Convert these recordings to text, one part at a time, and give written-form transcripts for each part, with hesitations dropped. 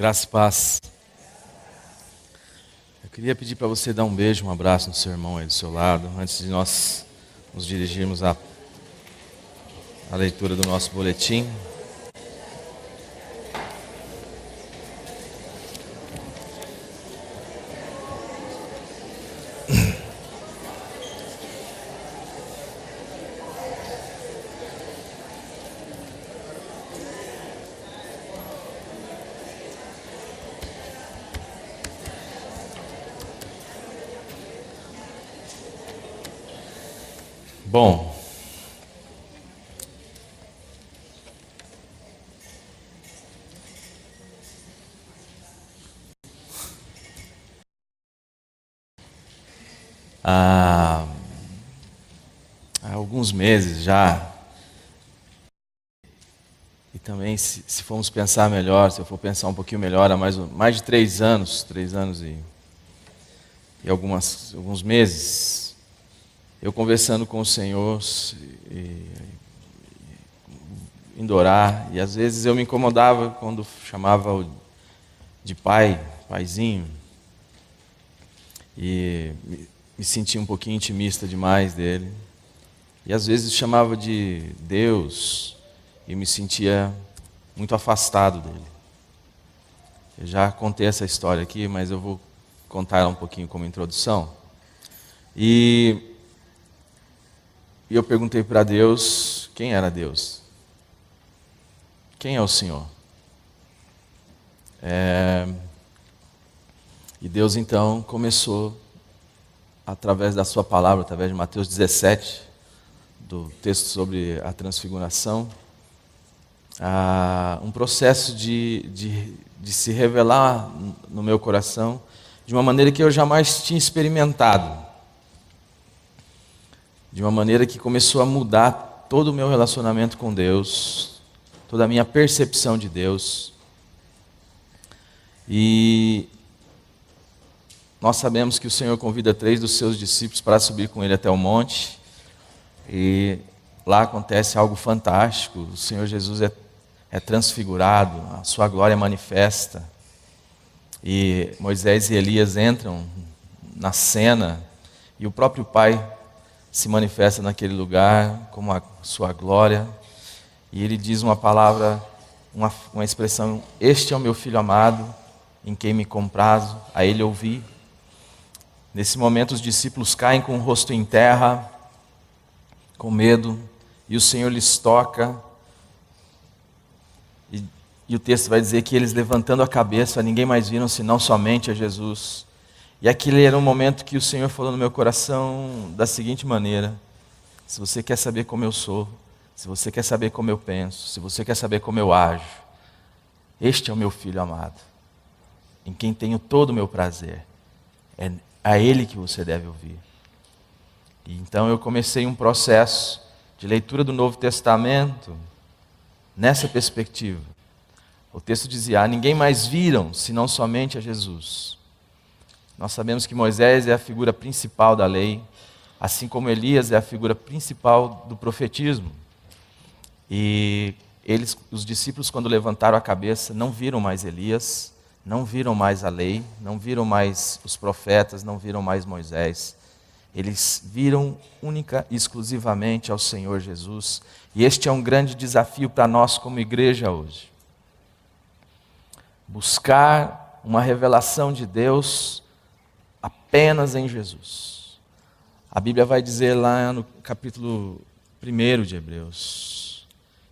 Graça e paz. Eu queria pedir para você dar um beijo, um abraço no seu irmão aí do seu lado, antes de nós nos dirigirmos à leitura do nosso boletim. Bom, há alguns meses já, e também se formos pensar melhor, se eu for pensar um pouquinho melhor, há mais de 3 anos e alguns meses, eu conversando com o Senhor, indo orar, e às vezes eu me incomodava quando chamava de paizinho, e me sentia um pouquinho intimista demais dele. E às vezes chamava de Deus e me sentia muito afastado dele. Eu já contei essa história aqui, mas eu vou contar ela um pouquinho como introdução. E eu perguntei para Deus quem era Deus. Quem é o Senhor? E Deus então começou, através da sua palavra, através de Mateus 17, do texto sobre a transfiguração, um processo de se revelar no meu coração de uma maneira que eu jamais tinha experimentado, de uma maneira que começou a mudar todo o meu relacionamento com Deus, toda a minha percepção de Deus. E nós sabemos que o Senhor convida 3 dos seus discípulos para subir com Ele até o monte, e lá acontece algo fantástico. O Senhor Jesus é transfigurado, a sua glória manifesta, e Moisés e Elias entram na cena, e o próprio Pai se manifesta naquele lugar como a sua glória, e Ele diz uma palavra, uma expressão: este é o meu Filho amado, em quem me comprazo, a Ele ouvi. Nesse momento os discípulos caem com o rosto em terra, com medo, e o Senhor lhes toca, e o texto vai dizer que eles, levantando a cabeça, ninguém mais viram senão somente a Jesus. E aquele era um momento que o Senhor falou no meu coração da seguinte maneira: se você quer saber como eu sou, se você quer saber como eu penso, se você quer saber como eu ajo, este é o meu Filho amado, em quem tenho todo o meu prazer. É a Ele que você deve ouvir. E então eu comecei um processo de leitura do Novo Testamento nessa perspectiva. O texto dizia: ninguém mais viram senão somente a Jesus. Nós sabemos que Moisés é a figura principal da lei, assim como Elias é a figura principal do profetismo. E os discípulos, quando levantaram a cabeça, não viram mais Elias, não viram mais a lei, não viram mais os profetas, não viram mais Moisés. Eles viram única e exclusivamente ao Senhor Jesus. E este é um grande desafio para nós como igreja hoje. Buscar uma revelação de Deus apenas em Jesus. A Bíblia vai dizer lá no capítulo 1 de Hebreus,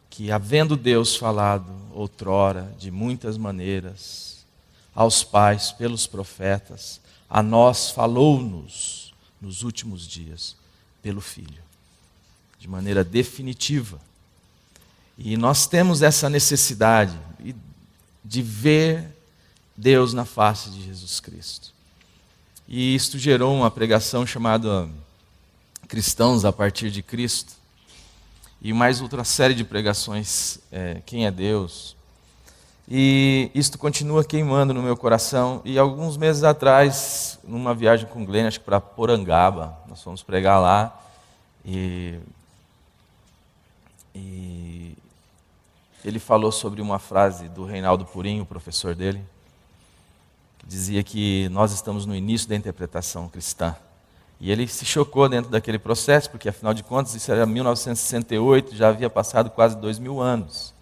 que havendo Deus falado outrora de muitas maneiras aos pais pelos profetas, a nós falou-nos nos últimos dias pelo Filho, de maneira definitiva. E nós temos essa necessidade de ver Deus na face de Jesus Cristo. E isto gerou uma pregação chamada Cristãos a partir de Cristo, e mais outra série de pregações, Quem é Deus? E isto continua queimando no meu coração. E alguns meses atrás, numa viagem com o Glenn, acho que para Porangaba, nós fomos pregar lá, e ele falou sobre uma frase do Reinaldo Purim, o professor dele, dizia que nós estamos no início da interpretação cristã. E ele se chocou dentro daquele processo, porque afinal de contas isso era 1968, já havia passado quase 2000 anos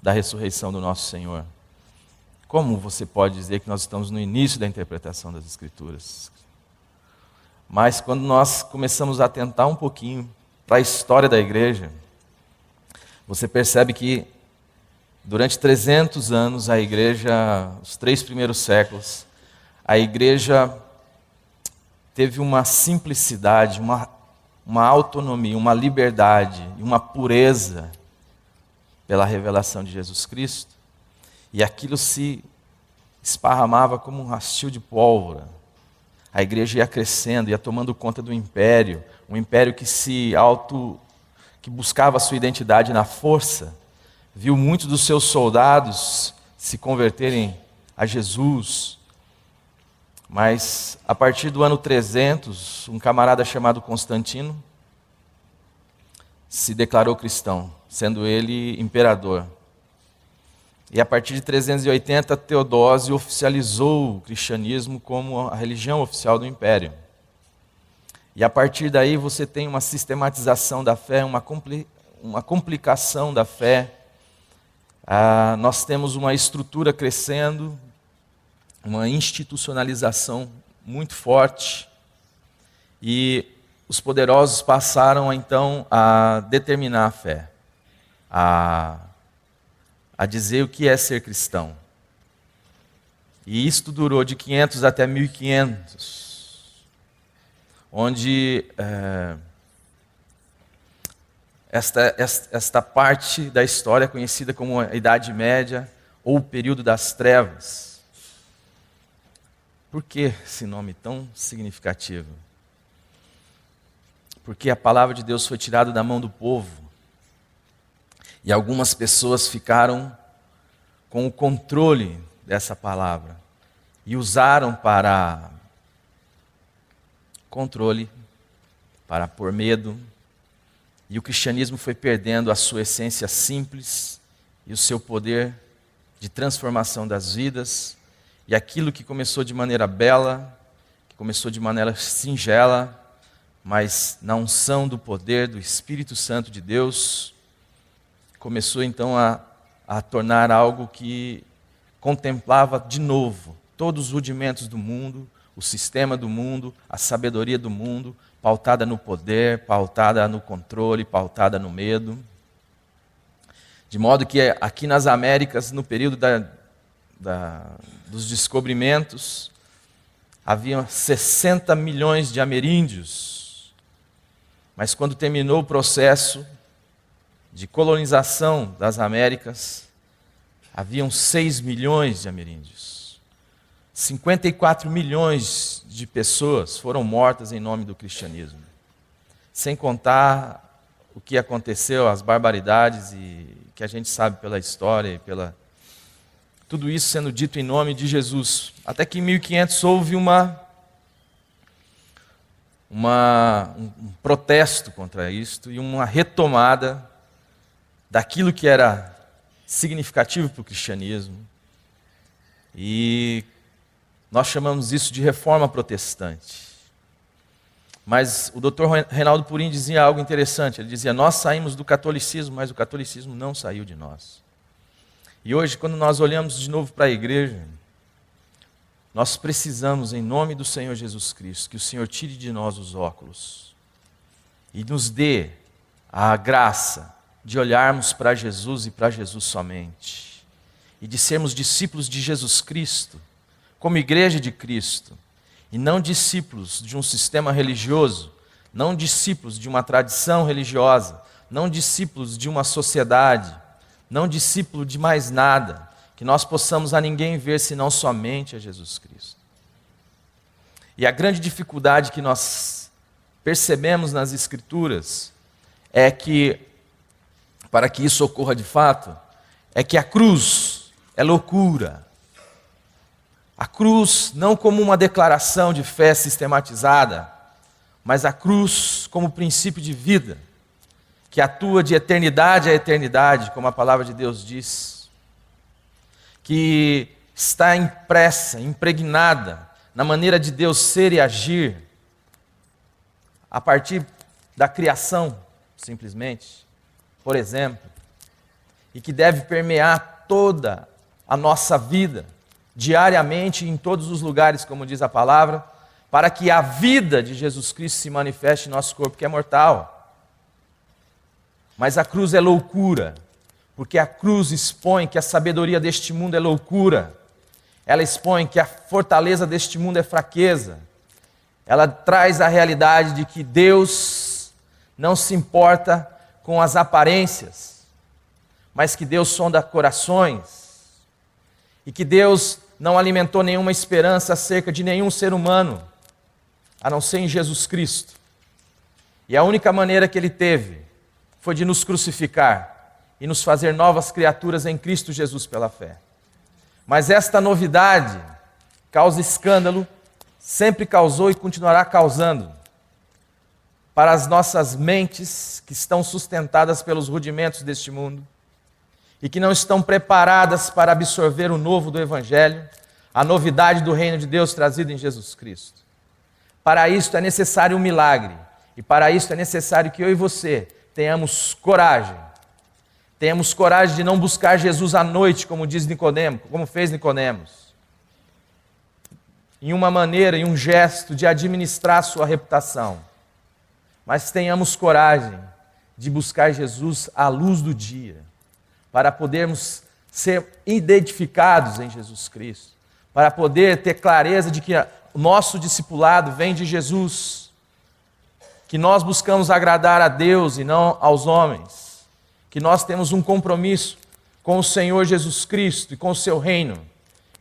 da ressurreição do nosso Senhor. Como você pode dizer que nós estamos no início da interpretação das Escrituras? Mas quando nós começamos a atentar um pouquinho para a história da igreja, você percebe que durante 300 anos a igreja, os 3 primeiros séculos, a igreja teve uma simplicidade, uma autonomia, uma liberdade e uma pureza pela revelação de Jesus Cristo. E aquilo se esparramava como um rastil de pólvora. A igreja ia crescendo, ia tomando conta do império, um império que buscava a sua identidade na força, viu muitos dos seus soldados se converterem a Jesus. Mas a partir do ano 300, um camarada chamado Constantino se declarou cristão, sendo ele imperador. E a partir de 380, Teodósio oficializou o cristianismo como a religião oficial do império. E a partir daí você tem uma sistematização da fé, uma complicação da fé. Nós temos uma estrutura crescendo, uma institucionalização muito forte. E os poderosos passaram então a determinar a fé, a dizer o que é ser cristão. E isto durou de 500 até 1500, onde esta parte da história é conhecida como a Idade Média ou o período das trevas. Por que esse nome tão significativo? Porque a palavra de Deus foi tirada da mão do povo. E algumas pessoas ficaram com o controle dessa palavra e usaram para controle, para pôr medo. E o cristianismo foi perdendo a sua essência simples e o seu poder de transformação das vidas. E aquilo que começou de maneira bela, que começou de maneira singela, mas na unção do poder do Espírito Santo de Deus, começou então a tornar algo que contemplava de novo todos os rudimentos do mundo, o sistema do mundo, a sabedoria do mundo, pautada no poder, pautada no controle, pautada no medo. De modo que aqui nas Américas, no período dos descobrimentos, havia 60 milhões de ameríndios. Mas quando terminou o processo de colonização das Américas, haviam 6 milhões de ameríndios. 54 milhões de pessoas foram mortas em nome do cristianismo. Sem contar o que aconteceu, as barbaridades e que a gente sabe pela história e tudo isso sendo dito em nome de Jesus. Até que em 1500 houve um protesto contra isto e uma retomada daquilo que era significativo para o cristianismo. E nós chamamos isso de reforma protestante. Mas o Dr. Reinaldo Purim dizia algo interessante. Ele dizia: nós saímos do catolicismo, mas o catolicismo não saiu de nós. E hoje, quando nós olhamos de novo para a igreja, nós precisamos, em nome do Senhor Jesus Cristo, que o Senhor tire de nós os óculos e nos dê a graça de olharmos para Jesus e para Jesus somente, e de sermos discípulos de Jesus Cristo, como igreja de Cristo, e não discípulos de um sistema religioso, não discípulos de uma tradição religiosa, não discípulos de uma sociedade, não discípulo de mais nada, que nós possamos a ninguém ver senão somente a Jesus Cristo. E a grande dificuldade que nós percebemos nas Escrituras é que, para que isso ocorra de fato, é que a cruz é loucura. A cruz não como uma declaração de fé sistematizada, mas a cruz como princípio de vida, que atua de eternidade a eternidade, como a palavra de Deus diz, que está impressa, impregnada na maneira de Deus ser e agir, a partir da criação, simplesmente, por exemplo, e que deve permear toda a nossa vida, diariamente, em todos os lugares, como diz a palavra, para que a vida de Jesus Cristo se manifeste em nosso corpo, que é mortal. Mas a cruz é loucura, porque a cruz expõe que a sabedoria deste mundo é loucura. Ela expõe que a fortaleza deste mundo é fraqueza. Ela traz a realidade de que Deus não se importa com as aparências, mas que Deus sonda corações, e que Deus não alimentou nenhuma esperança acerca de nenhum ser humano, a não ser em Jesus Cristo. E a única maneira que Ele teve foi de nos crucificar e nos fazer novas criaturas em Cristo Jesus pela fé. Mas esta novidade causa escândalo, sempre causou e continuará causando para as nossas mentes que estão sustentadas pelos rudimentos deste mundo e que não estão preparadas para absorver o novo do Evangelho, a novidade do reino de Deus trazida em Jesus Cristo. Para isso é necessário um milagre, e para isso é necessário que eu e você tenhamos coragem de não buscar Jesus à noite, como diz Nicodemo, como fez Nicodemos, em uma maneira, em um gesto de administrar sua reputação, mas tenhamos coragem de buscar Jesus à luz do dia, para podermos ser identificados em Jesus Cristo, para poder ter clareza de que o nosso discipulado vem de Jesus, que nós buscamos agradar a Deus e não aos homens, que nós temos um compromisso com o Senhor Jesus Cristo e com o seu reino,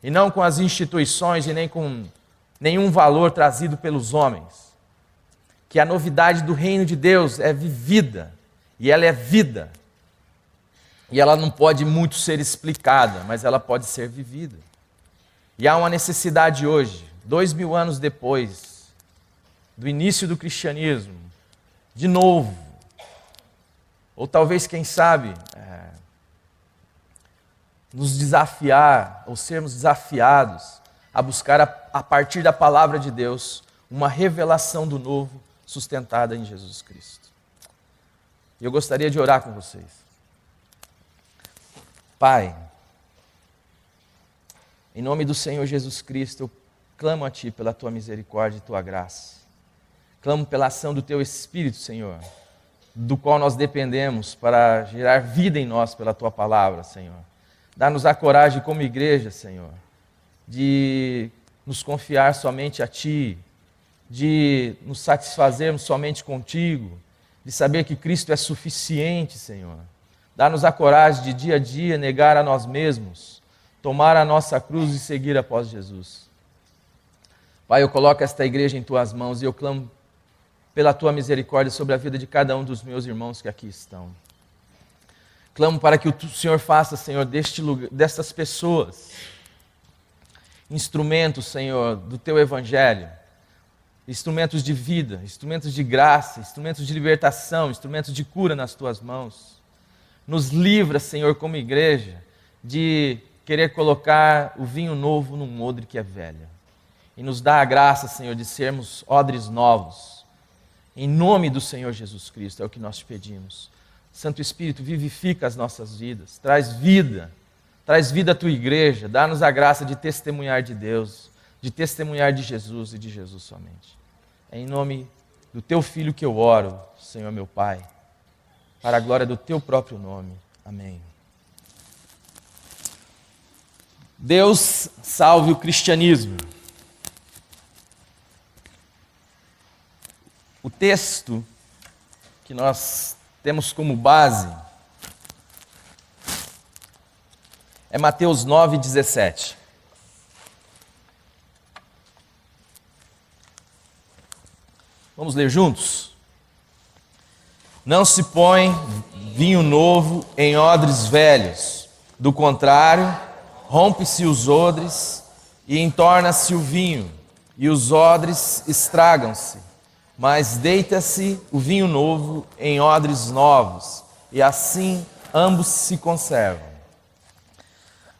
e não com as instituições e nem com nenhum valor trazido pelos homens. Que a novidade do reino de Deus é vivida, e ela é vida. E ela não pode muito ser explicada, mas ela pode ser vivida. E há uma necessidade hoje, 2000 anos depois do início do cristianismo, de novo, ou talvez, quem sabe, nos desafiar, ou sermos desafiados a buscar a partir da palavra de Deus uma revelação do novo sustentada em Jesus Cristo. E eu gostaria de orar com vocês. Pai, em nome do Senhor Jesus Cristo, eu clamo a Ti pela Tua misericórdia e Tua graça. Clamo pela ação do Teu Espírito, Senhor, do qual nós dependemos para gerar vida em nós pela Tua palavra, Senhor. Dá-nos a coragem como igreja, Senhor, de nos confiar somente a Ti, de nos satisfazermos somente contigo, de saber que Cristo é suficiente, Senhor. Dá-nos a coragem de dia a dia negar a nós mesmos, tomar a nossa cruz e seguir após Jesus. Pai, eu coloco esta igreja em Tuas mãos e eu clamo pela Tua misericórdia sobre a vida de cada um dos meus irmãos que aqui estão. Clamo para que o Senhor faça, Senhor, destas pessoas instrumentos, Senhor, do Teu Evangelho, instrumentos de vida, instrumentos de graça, instrumentos de libertação, instrumentos de cura nas Tuas mãos. Nos livra, Senhor, como igreja, de querer colocar o vinho novo num odre que é velho. E nos dá a graça, Senhor, de sermos odres novos. Em nome do Senhor Jesus Cristo, é o que nós te pedimos. Santo Espírito, vivifica as nossas vidas, traz vida à Tua igreja, dá-nos a graça de testemunhar de Deus, de testemunhar de Jesus e de Jesus somente. É em nome do Teu Filho que eu oro, Senhor meu Pai, para a glória do Teu próprio nome. Amém. Deus salve o cristianismo. O texto que nós temos como base é Mateus 9,17. Vamos ler juntos? Não se põe vinho novo em odres velhos, do contrário, rompe-se os odres e entorna-se o vinho, e os odres estragam-se. Mas deita-se o vinho novo em odres novos, e assim ambos se conservam.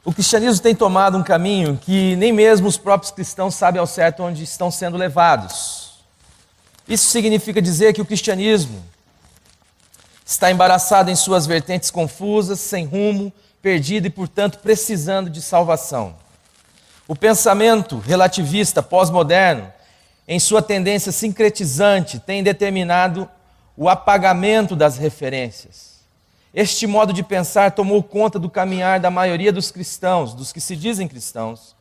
O cristianismo tem tomado um caminho que nem mesmo os próprios cristãos sabem ao certo onde estão sendo levados. Isso significa dizer que o cristianismo está embaraçado em suas vertentes confusas, sem rumo, perdido e, portanto, precisando de salvação. O pensamento relativista pós-moderno, em sua tendência sincretizante, tem determinado o apagamento das referências. Este modo de pensar tomou conta do caminhar da maioria dos cristãos, dos que se dizem cristãos.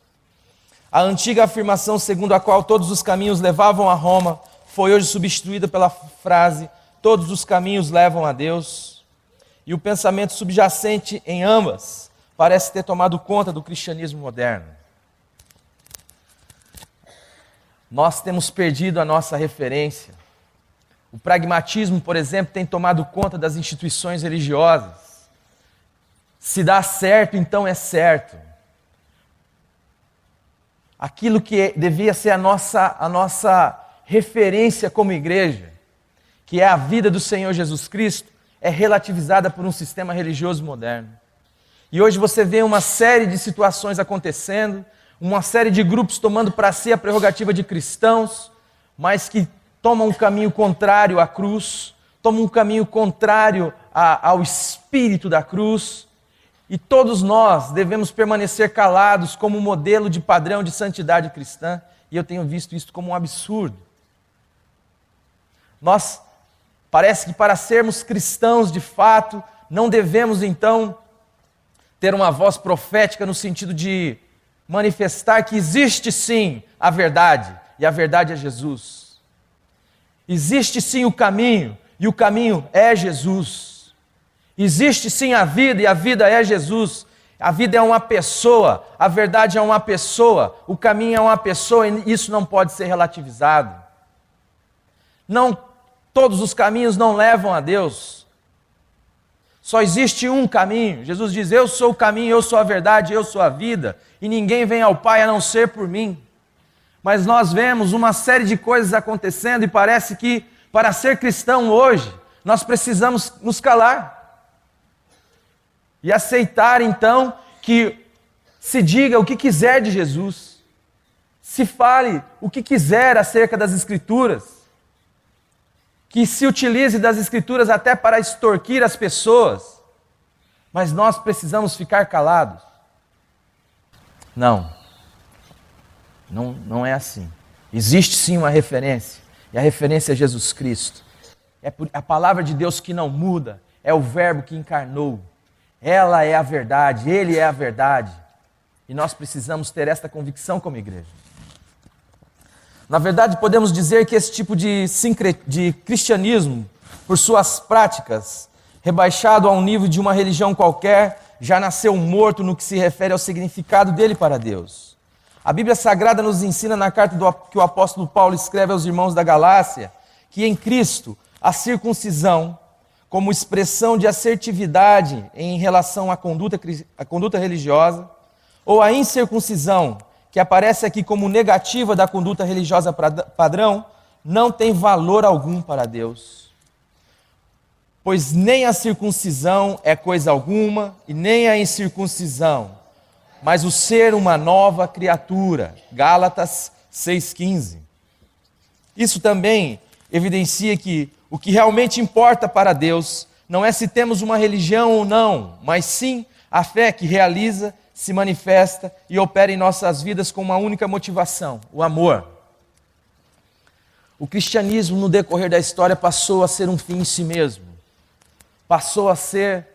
A antiga afirmação segundo a qual todos os caminhos levavam a Roma foi hoje substituída pela frase todos os caminhos levam a Deus. E o pensamento subjacente em ambas parece ter tomado conta do cristianismo moderno. Nós temos perdido a nossa referência. O pragmatismo, por exemplo, tem tomado conta das instituições religiosas. Se dá certo, então é certo. Aquilo que devia ser a nossa referência como igreja, que é a vida do Senhor Jesus Cristo, é relativizada por um sistema religioso moderno. E hoje você vê uma série de situações acontecendo, uma série de grupos tomando para si a prerrogativa de cristãos, mas que tomam um caminho contrário à cruz, tomam um caminho contrário ao espírito da cruz, e todos nós devemos permanecer calados como modelo de padrão de santidade cristã, e eu tenho visto isso como um absurdo. Parece que para sermos cristãos de fato, não devemos então ter uma voz profética no sentido de manifestar que existe sim a verdade, e a verdade é Jesus. Existe sim o caminho, e o caminho é Jesus. Existe sim a vida, e a vida é Jesus. A vida é uma pessoa, a verdade é uma pessoa, o caminho é uma pessoa, e isso não pode ser relativizado. Não, todos os caminhos não levam a Deus. Só existe um caminho. Jesus diz, eu sou o caminho, eu sou a verdade, eu sou a vida, e ninguém vem ao Pai a não ser por mim. Mas nós vemos uma série de coisas acontecendo e parece que para ser cristão hoje, nós precisamos nos calar. E aceitar então que se diga o que quiser de Jesus. Se fale o que quiser acerca das Escrituras. Que se utilize das Escrituras até para extorquir as pessoas. Mas nós precisamos ficar calados. Não é assim. Existe sim uma referência, e a referência é Jesus Cristo. É a palavra de Deus que não muda, é o verbo que encarnou. Ela é a verdade, Ele é a verdade. E nós precisamos ter esta convicção como igreja. Na verdade, podemos dizer que esse tipo de cristianismo, por suas práticas, rebaixado a um nível de uma religião qualquer, já nasceu morto no que se refere ao significado dele para Deus. A Bíblia Sagrada nos ensina na carta que o apóstolo Paulo escreve aos irmãos da Galácia, que em Cristo a circuncisão, como expressão de assertividade em relação à conduta religiosa, ou a incircuncisão, que aparece aqui como negativa da conduta religiosa padrão, não tem valor algum para Deus. Pois nem a circuncisão é coisa alguma, e nem a incircuncisão, mas o ser uma nova criatura. Gálatas 6,15. Isso também evidencia que o que realmente importa para Deus não é se temos uma religião ou não, mas sim a fé que realiza, se manifesta e opera em nossas vidas com uma única motivação, o amor. O cristianismo, no decorrer da história, passou a ser um fim em si mesmo. Passou a ser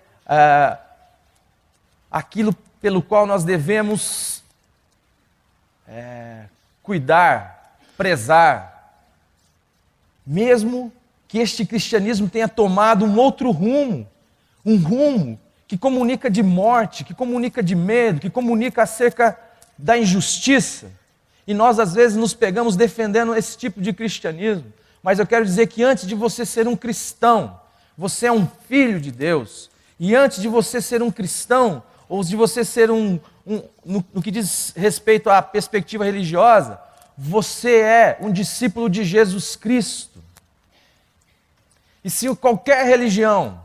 aquilo pelo qual nós devemos cuidar, prezar. Mesmo que este cristianismo tenha tomado um outro rumo, um rumo que comunica de morte, que comunica de medo, que comunica acerca da injustiça. E nós, às vezes, nos pegamos defendendo esse tipo de cristianismo. Mas eu quero dizer que antes de você ser um cristão, você é um filho de Deus. E antes de você ser um cristão, ou de você ser no que diz respeito à perspectiva religiosa, você é um discípulo de Jesus Cristo. E se qualquer religião,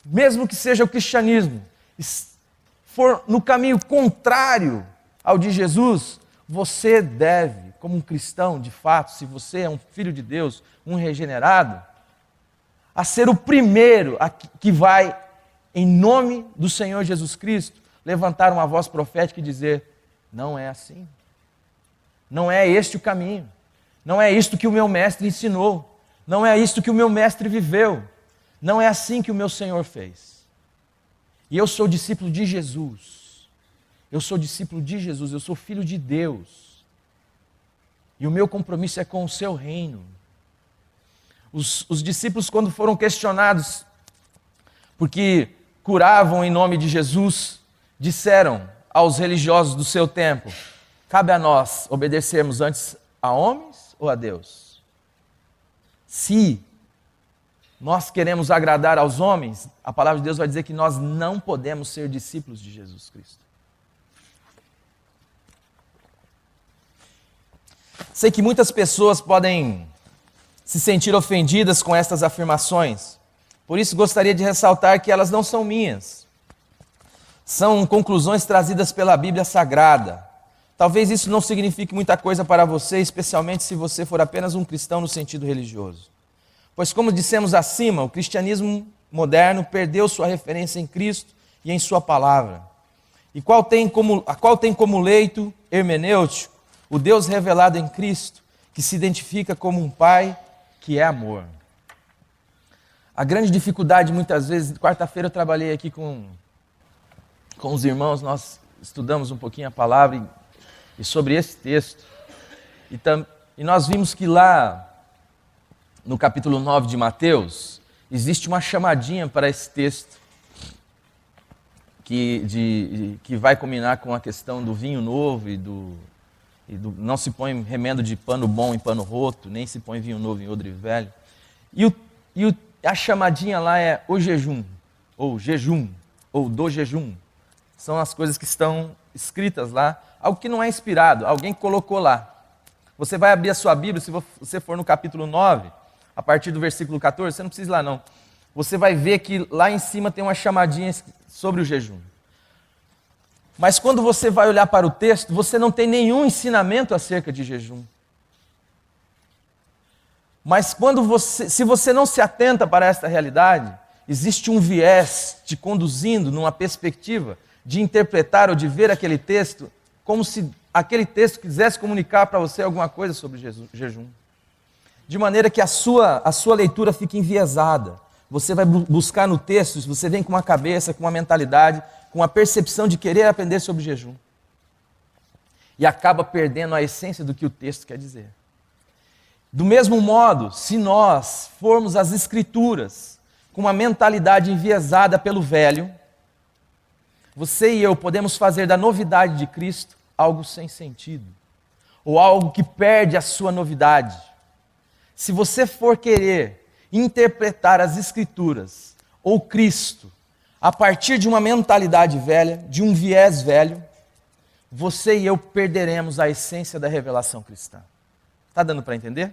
mesmo que seja o cristianismo, for no caminho contrário ao de Jesus, você deve, como um cristão de fato, se você é um filho de Deus, um regenerado, a ser o primeiro que vai, em nome do Senhor Jesus Cristo, levantar uma voz profética e dizer: não é assim. Não é este o caminho. Não é isto que o meu mestre ensinou. Não é isto que o meu mestre viveu. Não é assim que o meu Senhor fez. E eu sou discípulo de Jesus. Eu sou discípulo de Jesus. Eu sou filho de Deus. E o meu compromisso é com o seu reino. Os discípulos, quando foram questionados porque curavam em nome de Jesus, disseram aos religiosos do seu tempo: cabe a nós obedecermos antes a homens ou a Deus? Se nós queremos agradar aos homens, a palavra de Deus vai dizer que nós não podemos ser discípulos de Jesus Cristo. Sei que muitas pessoas podem se sentir ofendidas com estas afirmações, por isso gostaria de ressaltar que elas não são minhas. São conclusões trazidas pela Bíblia Sagrada. Talvez isso não signifique muita coisa para você, especialmente se você for apenas um cristão no sentido religioso. Pois, como dissemos acima, o cristianismo moderno perdeu sua referência em Cristo e em sua palavra. E qual tem como leito hermenêutico o Deus revelado em Cristo, que se identifica como um Pai que é amor. A grande dificuldade, muitas vezes, quarta-feira eu trabalhei aqui com os irmãos, nós estudamos um pouquinho a palavra e sobre esse texto. E nós vimos que lá, no capítulo 9 de Mateus, existe uma chamadinha para esse texto, que vai combinar com a questão do vinho novo e do não se põe remendo de pano bom em pano roto, nem se põe vinho novo em odre velho. A chamadinha lá é o jejum, ou do jejum. São as coisas que estão escritas lá, algo que não é inspirado, alguém colocou lá. Você vai abrir a sua Bíblia, se você for no capítulo 9, a partir do versículo 14, você não precisa ir lá não. Você vai ver que lá em cima tem uma chamadinha sobre o jejum. Mas quando você vai olhar para o texto, você não tem nenhum ensinamento acerca de jejum. Mas se você não se atenta para esta realidade, existe um viés te conduzindo numa perspectiva de interpretar ou de ver aquele texto como se aquele texto quisesse comunicar para você alguma coisa sobre jejum. De maneira que a sua leitura fica enviesada. Você vai buscar no texto, você vem com uma cabeça, com uma mentalidade, com a percepção de querer aprender sobre jejum. E acaba perdendo a essência do que o texto quer dizer. Do mesmo modo, se nós formos às Escrituras com uma mentalidade enviesada pelo velho, você e eu podemos fazer da novidade de Cristo algo sem sentido, ou algo que perde a sua novidade. Se você for querer interpretar as Escrituras ou Cristo a partir de uma mentalidade velha, de um viés velho, você e eu perderemos a essência da revelação cristã. Está dando para entender?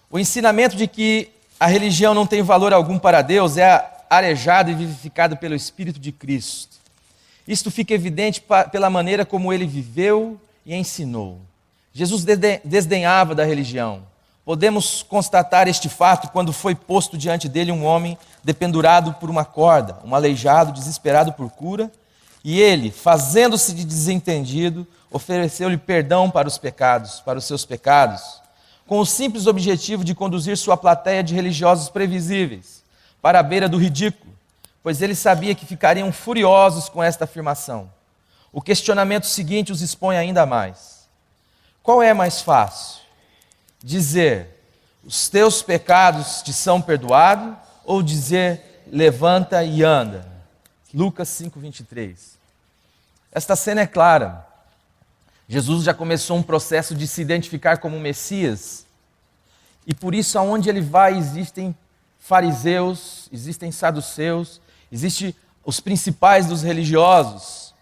O ensinamento de que a religião não tem valor algum para Deus é arejado e vivificado pelo Espírito de Cristo. Isto fica evidente pela maneira como ele viveu e ensinou. Jesus desdenhava da religião. Podemos constatar este fato quando foi posto diante dele um homem dependurado por uma corda, um aleijado, desesperado por cura, e ele, fazendo-se de desentendido, ofereceu-lhe perdão para os seus pecados, com o simples objetivo de conduzir sua plateia de religiosos previsíveis para a beira do ridículo, pois ele sabia que ficariam furiosos com esta afirmação. O questionamento seguinte os expõe ainda mais. Qual é mais fácil? Dizer, os teus pecados te são perdoados, ou dizer, levanta e anda? Lucas 5:23. Esta cena é clara. Jesus já começou um processo de se identificar como Messias, e por isso aonde ele vai existem fariseus, existem saduceus, existem os principais dos religiosos,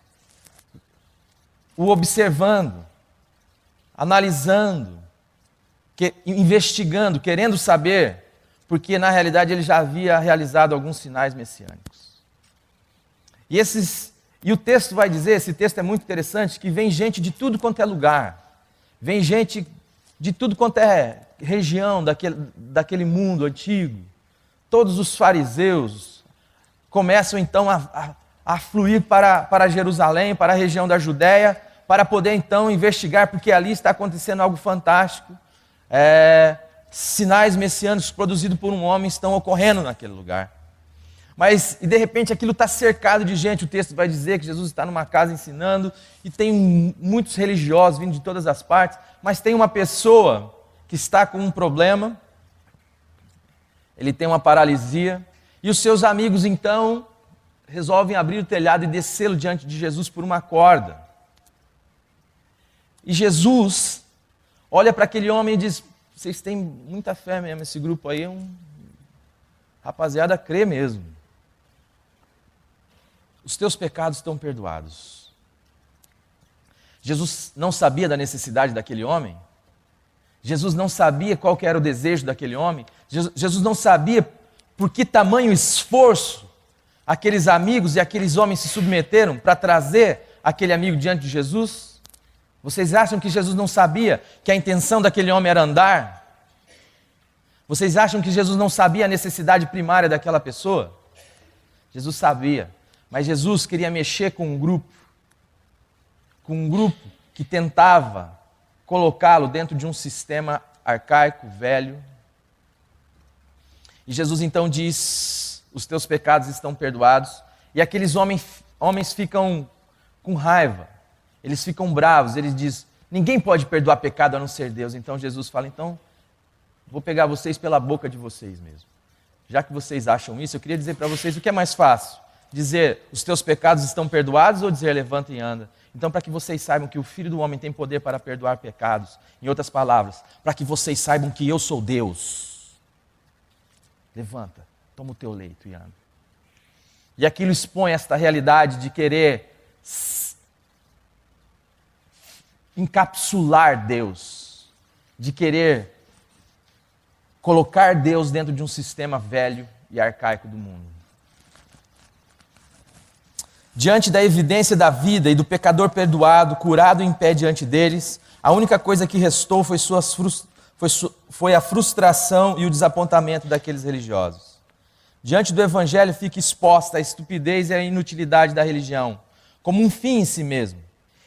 o observando, analisando, investigando, querendo saber porque na realidade ele já havia realizado alguns sinais messiânicos. E o texto vai dizer, esse texto é muito interessante, que vem gente de tudo quanto é lugar, vem gente de tudo quanto é região daquele mundo antigo. Todos os fariseus começam então a fluir para Jerusalém, para a região da Judéia, para poder então investigar, porque ali está acontecendo algo fantástico. Sinais messiânicos produzidos por um homem estão ocorrendo naquele lugar. Mas, e de repente, aquilo está cercado de gente. O texto vai dizer que Jesus está numa casa ensinando e tem muitos religiosos vindo de todas as partes, mas tem uma pessoa que está com um problema, ele tem uma paralisia, e os seus amigos, então, resolvem abrir o telhado e descê-lo diante de Jesus por uma corda. E Jesus olha para aquele homem e diz: vocês têm muita fé mesmo, esse grupo aí é rapaziada, crê mesmo. Os teus pecados estão perdoados. Jesus não sabia da necessidade daquele homem? Jesus não sabia qual que era o desejo daquele homem? Jesus não sabia por que tamanho esforço aqueles amigos e aqueles homens se submeteram para trazer aquele amigo diante de Jesus? Vocês acham que Jesus não sabia que a intenção daquele homem era andar? Vocês acham que Jesus não sabia a necessidade primária daquela pessoa? Jesus sabia, mas Jesus queria mexer com um grupo que tentava colocá-lo dentro de um sistema arcaico, velho. E Jesus então diz: os teus pecados estão perdoados. E aqueles homens ficam com raiva, eles ficam bravos, eles dizem: ninguém pode perdoar pecado a não ser Deus. Então Jesus fala: então, vou pegar vocês pela boca de vocês mesmo. Já que vocês acham isso, eu queria dizer para vocês o que é mais fácil: dizer os teus pecados estão perdoados ou dizer levanta e anda? Então, para que vocês saibam que o Filho do Homem tem poder para perdoar pecados, em outras palavras, para que vocês saibam que eu sou Deus, levanta, toma o teu leito e anda. E aquilo expõe esta realidade de querer encapsular Deus, de querer colocar Deus dentro de um sistema velho e arcaico do mundo. Diante da evidência da vida e do pecador perdoado, curado em pé diante deles, a única coisa que restou foi a frustração e o desapontamento daqueles religiosos. Diante do Evangelho fica exposta a estupidez e a inutilidade da religião, como um fim em si mesmo.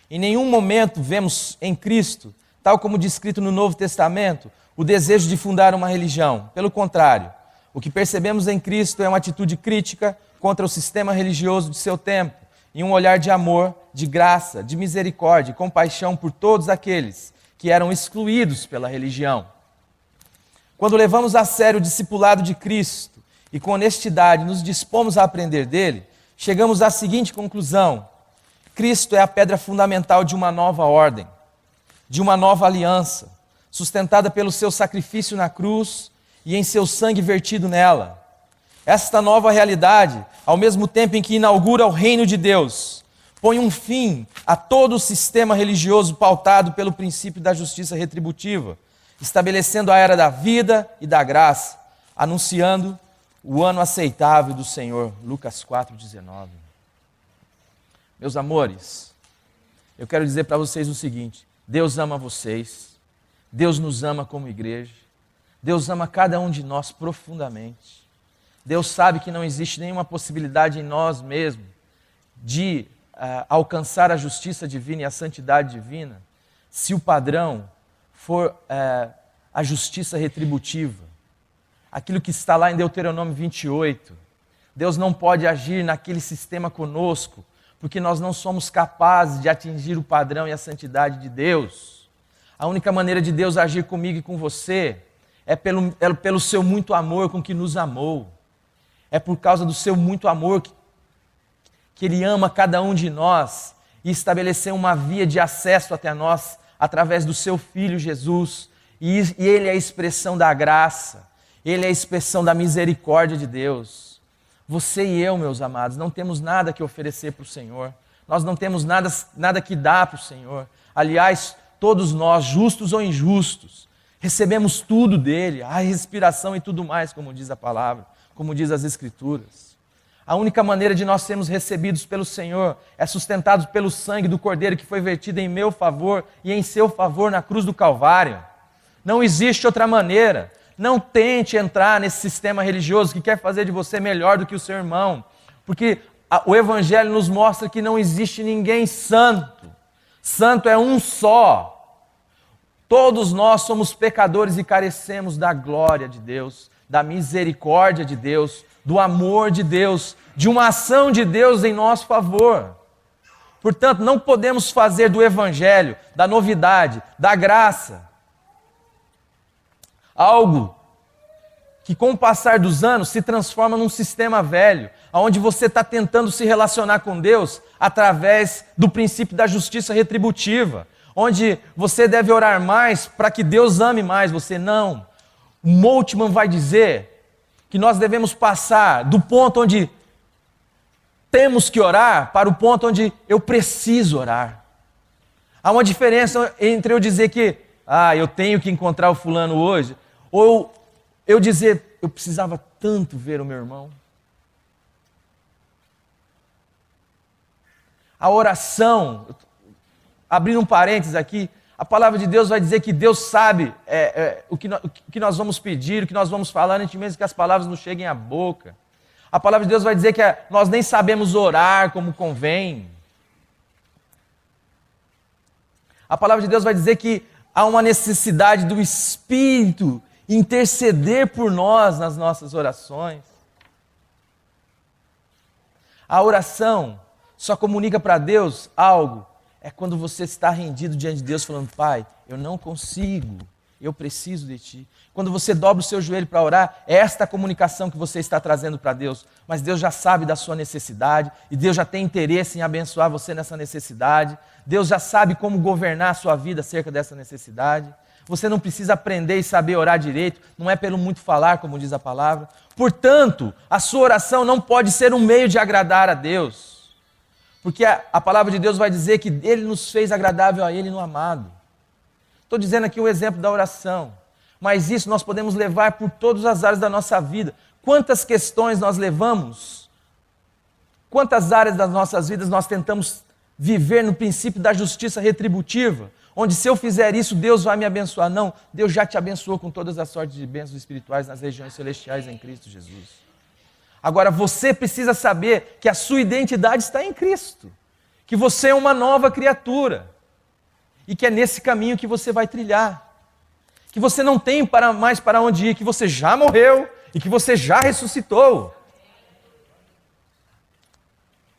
Em nenhum momento vemos em Cristo, tal como descrito no Novo Testamento, o desejo de fundar uma religião. Pelo contrário, o que percebemos em Cristo é uma atitude crítica contra o sistema religioso de seu tempo, e um olhar de amor, de graça, de misericórdia e compaixão por todos aqueles que eram excluídos pela religião. Quando levamos a sério o discipulado de Cristo e com honestidade nos dispomos a aprender dele, chegamos à seguinte conclusão: Cristo é a pedra fundamental de uma nova ordem, de uma nova aliança, sustentada pelo seu sacrifício na cruz e em seu sangue vertido nela. Esta nova realidade, ao mesmo tempo em que inaugura o reino de Deus, põe um fim a todo o sistema religioso pautado pelo princípio da justiça retributiva, estabelecendo a era da vida e da graça, anunciando o ano aceitável do Senhor. Lucas 4,19. Meus amores, eu quero dizer para vocês o seguinte: Deus ama vocês, Deus nos ama como igreja, Deus ama cada um de nós profundamente. Deus sabe que não existe nenhuma possibilidade em nós mesmos de alcançar a justiça divina e a santidade divina se o padrão for a justiça retributiva. Aquilo que está lá em Deuteronômio 28. Deus não pode agir naquele sistema conosco, porque nós não somos capazes de atingir o padrão e a santidade de Deus. A única maneira de Deus agir comigo e com você é pelo seu muito amor com que nos amou. É por causa do seu muito amor que Ele ama cada um de nós e estabeleceu uma via de acesso até nós através do seu Filho Jesus. E Ele é a expressão da graça, Ele é a expressão da misericórdia de Deus. Você e eu, meus amados, não temos nada que oferecer para o Senhor. Nós não temos nada que dar para o Senhor. Aliás, todos nós, justos ou injustos, Recebemos tudo dele, a respiração e tudo mais, como diz a palavra, como diz as Escrituras. A única maneira de nós sermos recebidos pelo Senhor é sustentados pelo sangue do Cordeiro que foi vertido em meu favor e em seu favor na cruz do Calvário. Não existe outra maneira. Não tente entrar nesse sistema religioso que quer fazer de você melhor do que o seu irmão, porque o Evangelho nos mostra que não existe ninguém santo. Santo é um só. Todos nós somos pecadores e carecemos da glória de Deus, da misericórdia de Deus, do amor de Deus, de uma ação de Deus em nosso favor. Portanto, não podemos fazer do Evangelho, da novidade, da graça, algo que com o passar dos anos se transforma num sistema velho, onde você está tentando se relacionar com Deus através do princípio da justiça retributiva, onde você deve orar mais para que Deus ame mais você. Não. O Moltmann vai dizer que nós devemos passar do ponto onde temos que orar para o ponto onde eu preciso orar. Há uma diferença entre eu dizer que eu tenho que encontrar o fulano hoje, ou eu dizer, eu precisava tanto ver o meu irmão. A oração, abrindo um parênteses aqui, a palavra de Deus vai dizer que Deus sabe o que nós vamos pedir, o que nós vamos falar, antes mesmo que as palavras nos cheguem à boca. A palavra de Deus vai dizer que nós nem sabemos orar como convém. A palavra de Deus vai dizer que há uma necessidade do Espírito interceder por nós nas nossas orações. A oração só comunica para Deus algo, é quando você está rendido diante de Deus falando, Pai, eu não consigo, eu preciso de Ti. Quando você dobra o seu joelho para orar, é esta a comunicação que você está trazendo para Deus. Mas Deus já sabe da sua necessidade, e Deus já tem interesse em abençoar você nessa necessidade. Deus já sabe como governar a sua vida acerca dessa necessidade. Você não precisa aprender e saber orar direito, não é pelo muito falar, como diz a palavra. Portanto, a sua oração não pode ser um meio de agradar a Deus. Porque a palavra de Deus vai dizer que Ele nos fez agradável a Ele no amado. Estou dizendo aqui o exemplo da oração. Mas isso nós podemos levar por todas as áreas da nossa vida. Quantas questões nós levamos? Quantas áreas das nossas vidas nós tentamos viver no princípio da justiça retributiva? Onde se eu fizer isso, Deus vai me abençoar. Não, Deus já te abençoou com todas as sortes de bênçãos espirituais nas regiões celestiais em Cristo Jesus. Agora, você precisa saber que a sua identidade está em Cristo. Que você é uma nova criatura. E que é nesse caminho que você vai trilhar. Que você não tem mais para onde ir, que você já morreu e que você já ressuscitou.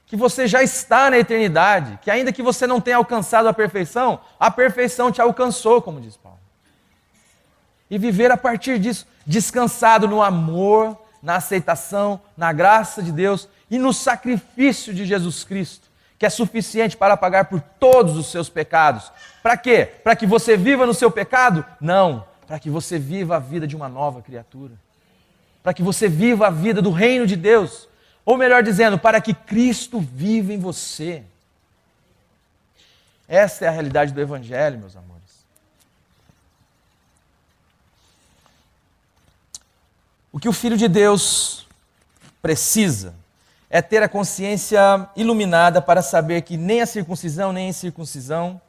Que você já está na eternidade, que ainda que você não tenha alcançado a perfeição te alcançou, como diz Paulo. E viver a partir disso, descansado no amor, na aceitação, na graça de Deus e no sacrifício de Jesus Cristo, que é suficiente para pagar por todos os seus pecados. Para quê? Para que você viva no seu pecado? Não, para que você viva a vida de uma nova criatura. Para que você viva a vida do reino de Deus. Ou melhor dizendo, para que Cristo viva em você. Essa é a realidade do Evangelho, meus amores. O que o Filho de Deus precisa é ter a consciência iluminada para saber que nem a circuncisão nem a incircuncisão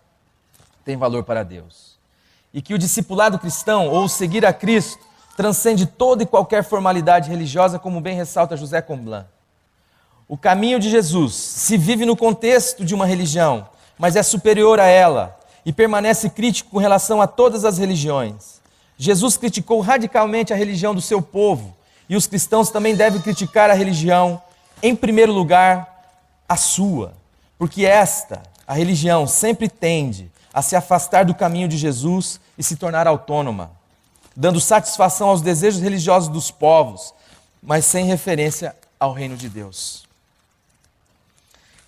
tem valor para Deus. E que o discipulado cristão, ou seguir a Cristo, transcende toda e qualquer formalidade religiosa, como bem ressalta José Comblan. O caminho de Jesus se vive no contexto de uma religião, mas é superior a ela e permanece crítico com relação a todas as religiões. Jesus criticou radicalmente a religião do seu povo e os cristãos também devem criticar a religião, em primeiro lugar, a sua, porque a religião, sempre tende a se afastar do caminho de Jesus e se tornar autônoma, dando satisfação aos desejos religiosos dos povos, mas sem referência ao reino de Deus.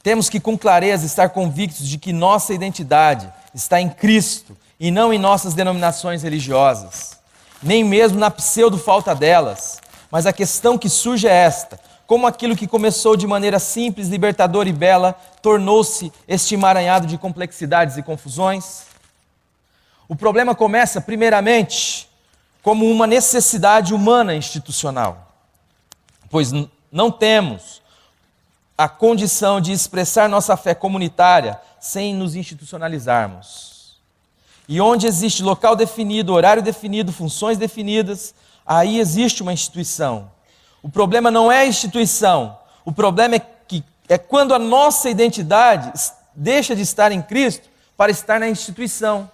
Temos que com clareza estar convictos de que nossa identidade está em Cristo e não em nossas denominações religiosas, nem mesmo na pseudo-falta delas. Mas a questão que surge é esta: como aquilo que começou de maneira simples, libertadora e bela, tornou-se este emaranhado de complexidades e confusões? O problema começa, primeiramente, como uma necessidade humana institucional, pois não temos a condição de expressar nossa fé comunitária sem nos institucionalizarmos. E onde existe local definido, horário definido, funções definidas, aí existe uma instituição. O problema não é a instituição, o problema é quando a nossa identidade deixa de estar em Cristo para estar na instituição.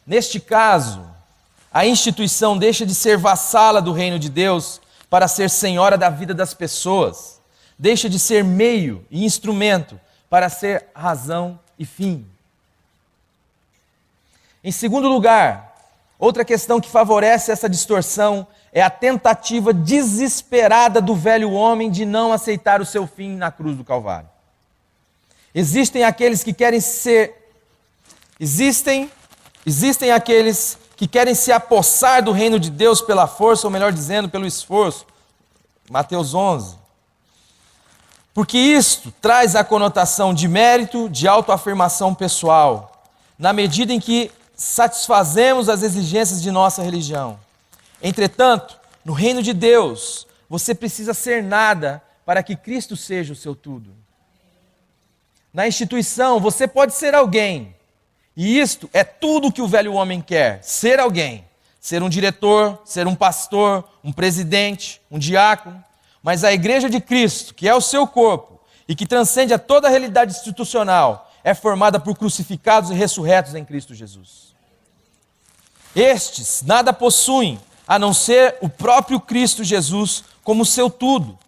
Neste caso, a instituição deixa de ser vassala do reino de Deus para ser senhora da vida das pessoas. Deixa de ser meio e instrumento para ser razão e fim. Em segundo lugar, outra questão que favorece essa distorção é a tentativa desesperada do velho homem de não aceitar o seu fim na cruz do Calvário. Existem aqueles que querem se apossar do reino de Deus pela força, ou melhor dizendo, pelo esforço. Mateus 11. Porque isto traz a conotação de mérito, de autoafirmação pessoal, na medida em que satisfazemos as exigências de nossa religião. Entretanto, no reino de Deus, você precisa ser nada para que Cristo seja o seu tudo. Na instituição, você pode ser alguém. E isto é tudo que o velho homem quer, ser alguém. Ser um diretor, ser um pastor, um presidente, um diácono. Mas a igreja de Cristo, que é o seu corpo, e que transcende a toda a realidade institucional, é formada por crucificados e ressurretos em Cristo Jesus. Estes nada possuem, a não ser o próprio Cristo Jesus como seu tudo,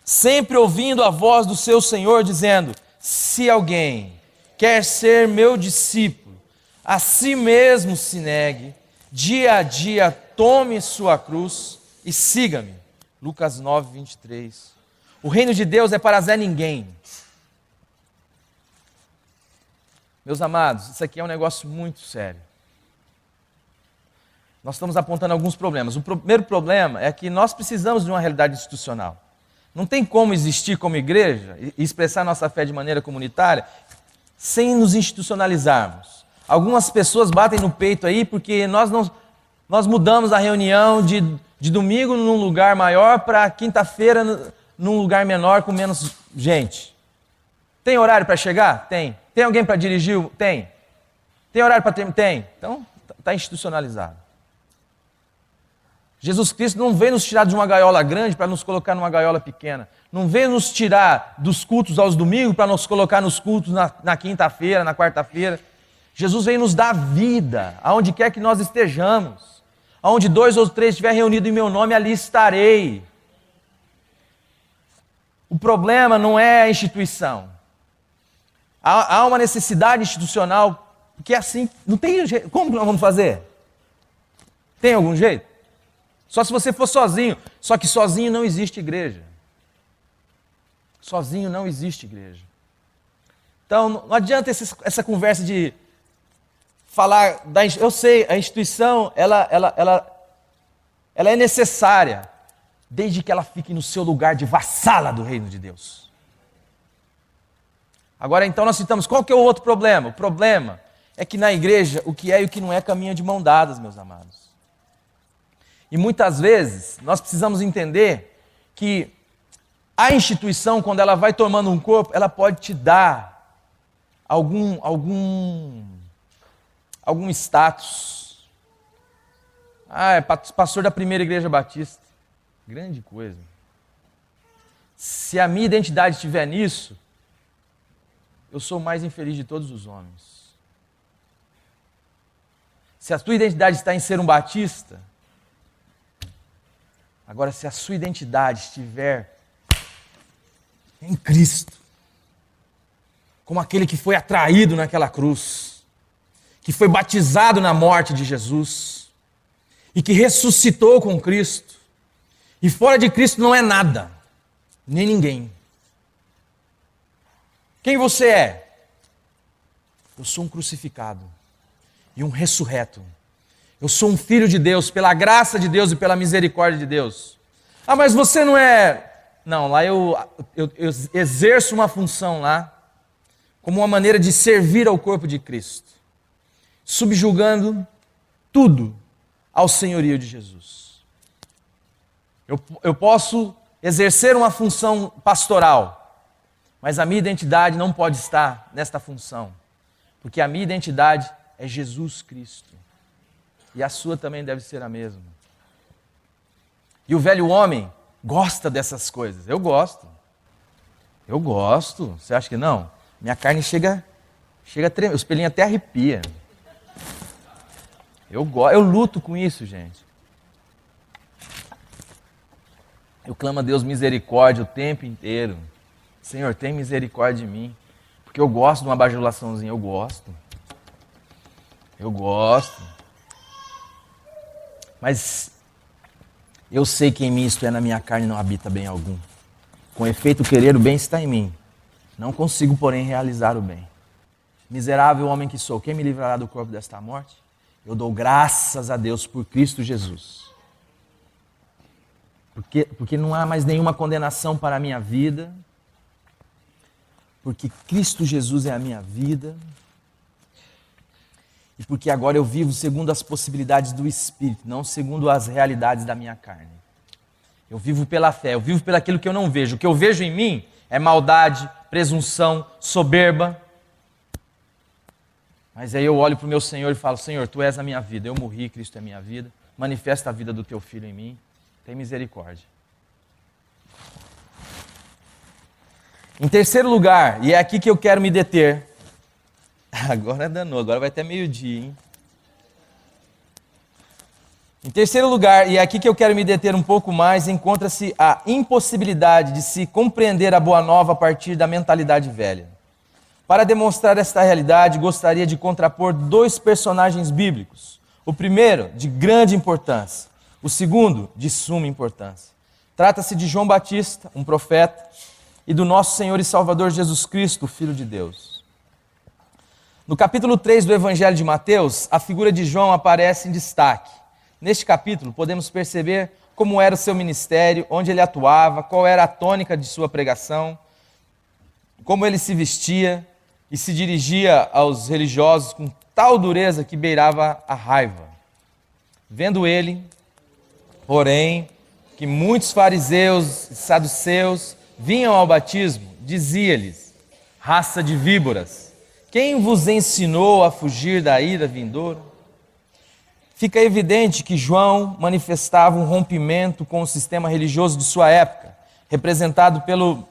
sempre ouvindo a voz do seu Senhor dizendo: se alguém quer ser meu discípulo, a si mesmo se negue, dia a dia tome sua cruz e siga-me. Lucas 9, 23. O reino de Deus é para Zé Ninguém. Meus amados, isso aqui é um negócio muito sério. Nós estamos apontando alguns problemas. O primeiro problema é que nós precisamos de uma realidade institucional. Não tem como existir como igreja e expressar nossa fé de maneira comunitária sem nos institucionalizarmos. Algumas pessoas batem no peito aí porque nós mudamos a reunião de domingo num lugar maior para quinta-feira num lugar menor com menos gente. Tem horário para chegar? Tem. Tem alguém para dirigir? Tem. Tem horário para terminar? Tem. Então, está institucionalizado. Jesus Cristo não veio nos tirar de uma gaiola grande para nos colocar numa gaiola pequena. Não veio nos tirar dos cultos aos domingos para nos colocar nos cultos na quinta-feira, na quarta-feira. Jesus veio nos dar vida, aonde quer que nós estejamos. Aonde 2 ou 3 estiver reunido em meu nome, ali estarei. O problema não é a instituição. Há uma necessidade institucional, porque assim, não tem jeito. Como que nós vamos fazer? Tem algum jeito? Só se você for sozinho. Só que sozinho não existe igreja. Sozinho não existe igreja. Então, não adianta essa conversa de falar da... Eu sei, a instituição, ela é necessária, desde que ela fique no seu lugar de vassala do reino de Deus. Agora, então, nós citamos, qual que é o outro problema? O problema é que na igreja, o que é e o que não é caminha de mão dadas, meus amados. E muitas vezes, nós precisamos entender que a instituição, quando ela vai tomando um corpo, ela pode te dar algum status. É pastor da primeira igreja batista. Grande coisa. Se a minha identidade estiver nisso, eu sou o mais infeliz de todos os homens. Se a tua identidade está em ser um batista, agora se a sua identidade estiver em Cristo, como aquele que foi atraído naquela cruz, que foi batizado na morte de Jesus, e que ressuscitou com Cristo, e fora de Cristo não é nada, nem ninguém. Quem você é? Eu sou um crucificado e um ressurreto. Eu sou um filho de Deus, pela graça de Deus e pela misericórdia de Deus. Ah, mas você não é... Não, lá eu exerço uma função lá. como uma maneira de servir ao corpo de Cristo, subjugando tudo ao senhorio de Jesus. Eu posso exercer uma função pastoral, mas a minha identidade não pode estar nesta função, porque a minha identidade é Jesus Cristo, e a sua também deve ser a mesma. E o velho homem gosta dessas coisas. Eu gosto. Você acha que não? Minha carne chega a tremer, os pelinhos até arrepia. Eu luto com isso, gente. Eu clamo a Deus misericórdia o tempo inteiro. Senhor, tem misericórdia de mim. Porque eu gosto de uma bajulaçãozinha, eu gosto. Mas eu sei que em mim isto é, na minha carne não habita bem algum. Com efeito, querer o bem está em mim. Não consigo, porém, realizar o bem. Miserável homem que sou, quem me livrará do corpo desta morte? Eu dou graças a Deus por Cristo Jesus. Porque não há mais nenhuma condenação para a minha vida. Porque Cristo Jesus é a minha vida. E porque agora eu vivo segundo as possibilidades do Espírito, não segundo as realidades da minha carne. Eu vivo pela fé, eu vivo pelo aquilo que eu não vejo. O que eu vejo em mim é maldade, presunção, soberba. Mas aí eu olho para o meu Senhor e falo, Senhor, Tu és a minha vida, eu morri, Cristo é a minha vida. Manifesta a vida do Teu Filho em mim, tem misericórdia. Em terceiro lugar, e é aqui que eu quero me deter. Agora danou, agora vai até meio-dia, hein? Em terceiro lugar, e é aqui que eu quero me deter um pouco mais, encontra-se a impossibilidade de se compreender a boa nova a partir da mentalidade velha. Para demonstrar esta realidade, gostaria de contrapor dois personagens bíblicos. O primeiro, de grande importância. O segundo, de suma importância. Trata-se de João Batista, um profeta, e do nosso Senhor e Salvador Jesus Cristo, o Filho de Deus. No capítulo 3 do Evangelho de Mateus, a figura de João aparece em destaque. Neste capítulo, podemos perceber como era o seu ministério, onde ele atuava, qual era a tônica de sua pregação, como ele se vestia e se dirigia aos religiosos com tal dureza que beirava a raiva. Vendo ele, porém, que muitos fariseus e saduceus vinham ao batismo, dizia-lhes, raça de víboras, quem vos ensinou a fugir da ira vindoura? Fica evidente que João manifestava um rompimento com o sistema religioso de sua época, representado pelo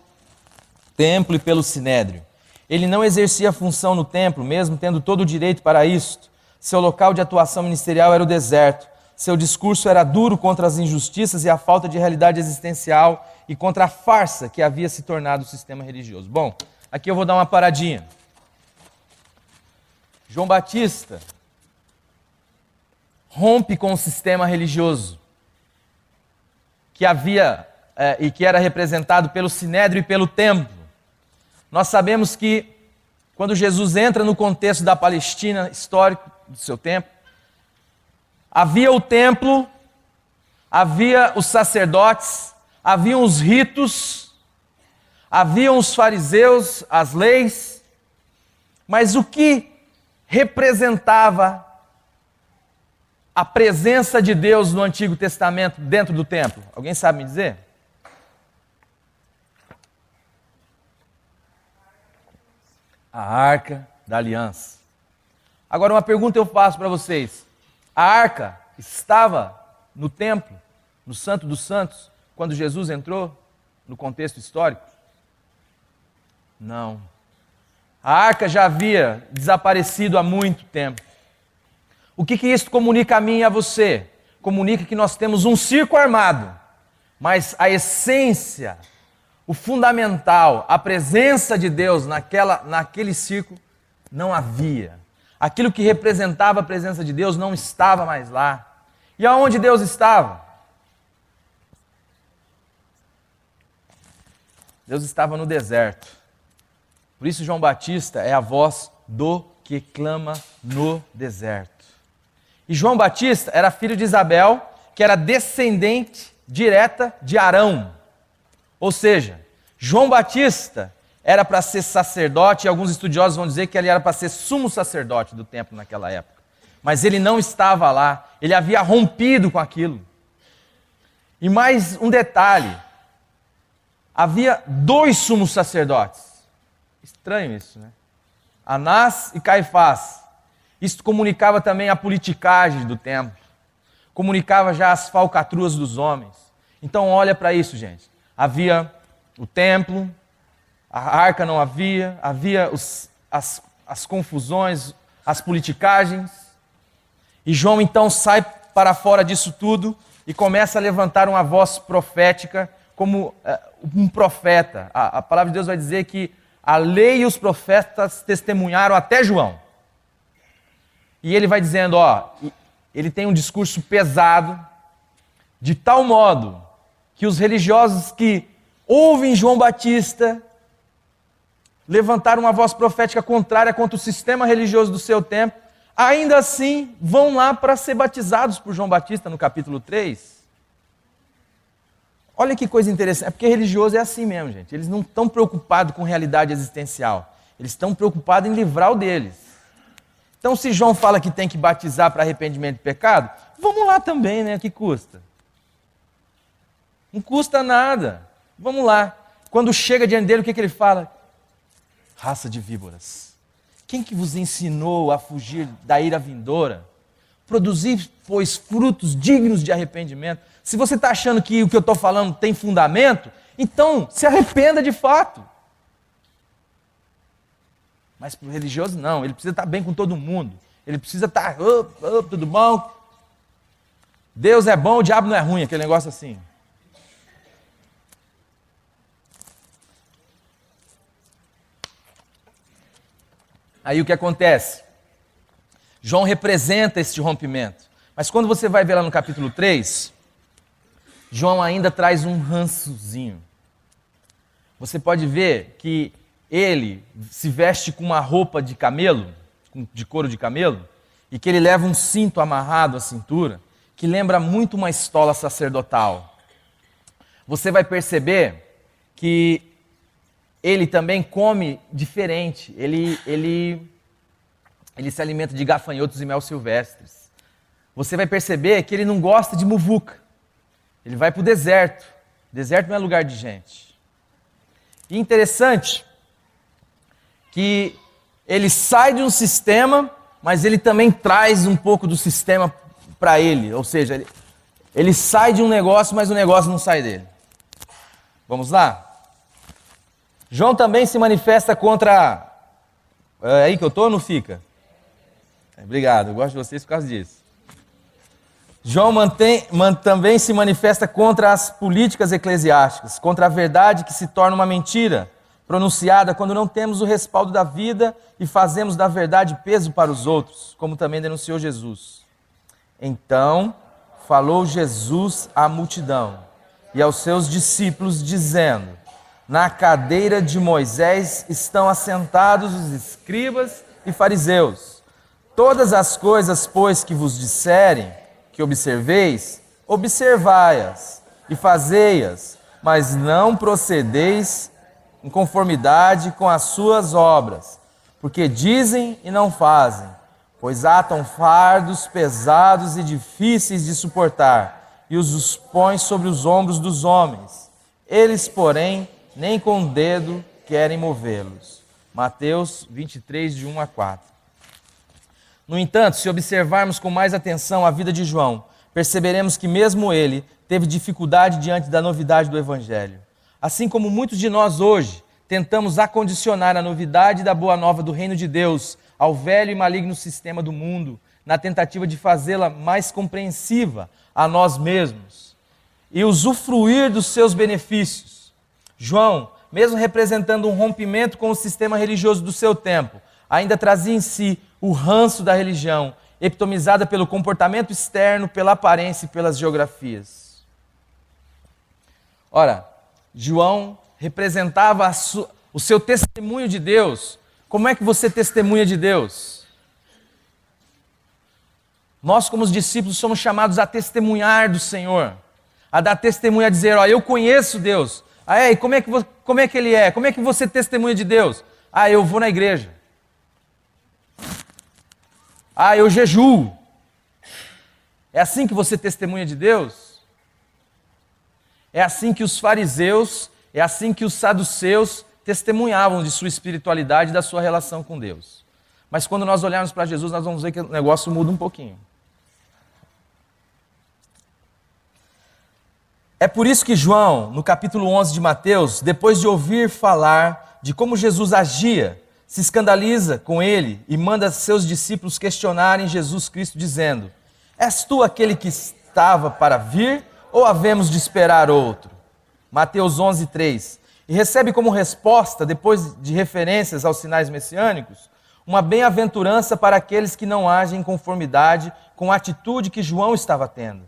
templo e pelo sinédrio. Ele não exercia função no templo, mesmo tendo todo o direito para isto. Seu local de atuação ministerial era o deserto. Seu discurso era duro contra as injustiças e a falta de realidade existencial e contra a farsa que havia se tornado o sistema religioso. Bom, aqui eu vou dar uma paradinha. João Batista rompe com o sistema religioso que havia e que era representado pelo sinédrio e pelo templo. Nós sabemos que quando Jesus entra no contexto da Palestina histórico do seu tempo, havia o templo, havia os sacerdotes, haviam os ritos, haviam os fariseus, as leis, mas o que representava a presença de Deus no Antigo Testamento dentro do templo? Alguém sabe me dizer? A Arca da Aliança. Agora uma pergunta eu faço para vocês. A Arca estava no templo, no Santo dos Santos, quando Jesus entrou no contexto histórico? Não. A Arca já havia desaparecido há muito tempo. O que isso comunica a mim e a você? Comunica que nós temos um circo armado, mas a essência, o fundamental, a presença de Deus naquele circo não havia. Aquilo que representava a presença de Deus não estava mais lá. E aonde Deus estava? Deus estava no deserto. Por isso João Batista é a voz do que clama no deserto. E João Batista era filho de Isabel, que era descendente direta de Arão. Ou seja, João Batista era para ser sacerdote, e alguns estudiosos vão dizer que ele era para ser sumo sacerdote do templo naquela época. Mas ele não estava lá, ele havia rompido com aquilo. E mais um detalhe, havia 2 sumos sacerdotes. Estranho isso, né? Anás e Caifás. Isso comunicava também a politicagem do templo. Comunicava já as falcatruas dos homens. Então olha para isso, gente. Havia o templo, a arca não havia as confusões, as politicagens. E João então sai para fora disso tudo e começa a levantar uma voz profética como um profeta. A palavra de Deus vai dizer que a lei e os profetas testemunharam até João. E ele vai dizendo, ele tem um discurso pesado, de tal modo que os religiosos que ouvem João Batista levantaram uma voz profética contrária contra o sistema religioso do seu tempo, ainda assim vão lá para ser batizados por João Batista no capítulo 3. Olha que coisa interessante, é porque religioso é assim mesmo, gente. Eles não estão preocupados com realidade existencial, eles estão preocupados em livrar o deles. Então se João fala que tem que batizar para arrependimento de pecado, vamos lá também, né? Que custa? Não custa nada. Vamos lá. Quando chega diante dele, o que ele fala? Raça de víboras. Quem que vos ensinou a fugir da ira vindoura? Produzir, pois, frutos dignos de arrependimento. Se você está achando que o que eu estou falando tem fundamento, então se arrependa de fato. Mas para o religioso não, ele precisa estar bem com todo mundo. Ele precisa estar, tudo bom? Deus é bom, o diabo não é ruim, aquele negócio assim. Aí o que acontece? João representa este rompimento. Mas quando você vai ver lá no capítulo 3, João ainda traz um rançozinho. Você pode ver que ele se veste com uma roupa de camelo, de couro de camelo, e que ele leva um cinto amarrado à cintura, que lembra muito uma estola sacerdotal. Você vai perceber que ele também come diferente, ele se alimenta de gafanhotos e mel silvestres. Você vai perceber que ele não gosta de muvuca, ele vai para o deserto. Deserto não é lugar de gente. E interessante que ele sai de um sistema, mas ele também traz um pouco do sistema para ele, ou seja, ele sai de um negócio, mas o negócio não sai dele. Vamos lá? João também se manifesta contra... É aí que eu estou ou não fica? Obrigado, eu gosto de vocês por causa disso. João também se manifesta contra as políticas eclesiásticas, contra a verdade que se torna uma mentira, pronunciada quando não temos o respaldo da vida e fazemos da verdade peso para os outros, como também denunciou Jesus. Então falou Jesus à multidão e aos seus discípulos, dizendo: na cadeira de Moisés estão assentados os escribas e fariseus. Todas as coisas, pois, que vos disserem, que observeis, observai-as e fazei-as, mas não procedeis em conformidade com as suas obras, porque dizem e não fazem, pois atam fardos pesados e difíceis de suportar, e os põem sobre os ombros dos homens. Eles, porém, nem com o dedo querem movê-los. Mateus 23, de 1 a 4. No entanto, se observarmos com mais atenção a vida de João, perceberemos que mesmo ele teve dificuldade diante da novidade do Evangelho. Assim como muitos de nós hoje tentamos acondicionar a novidade da boa nova do reino de Deus ao velho e maligno sistema do mundo, na tentativa de fazê-la mais compreensiva a nós mesmos e usufruir dos seus benefícios. João, mesmo representando um rompimento com o sistema religioso do seu tempo, ainda trazia em si o ranço da religião, epitomizada pelo comportamento externo, pela aparência e pelas geografias. Ora, João representava o seu testemunho de Deus. Como é que você testemunha de Deus? Nós, como os discípulos, somos chamados a testemunhar do Senhor, a dar testemunho, a dizer: ó, eu conheço Deus. E como Como é que ele é? Como é que você testemunha de Deus? Ah, eu vou na igreja. Ah, eu jejuo. É assim que você testemunha de Deus? É assim que os fariseus, é assim que os saduceus testemunhavam de sua espiritualidade e da sua relação com Deus. Mas quando nós olharmos para Jesus, nós vamos ver que o negócio muda um pouquinho. É por isso que João, no capítulo 11 de Mateus, depois de ouvir falar de como Jesus agia, se escandaliza com ele e manda seus discípulos questionarem Jesus Cristo, dizendo: És tu aquele que estava para vir, ou havemos de esperar outro? Mateus 11, 3. E recebe como resposta, depois de referências aos sinais messiânicos, uma bem-aventurança para aqueles que não agem em conformidade com a atitude que João estava tendo.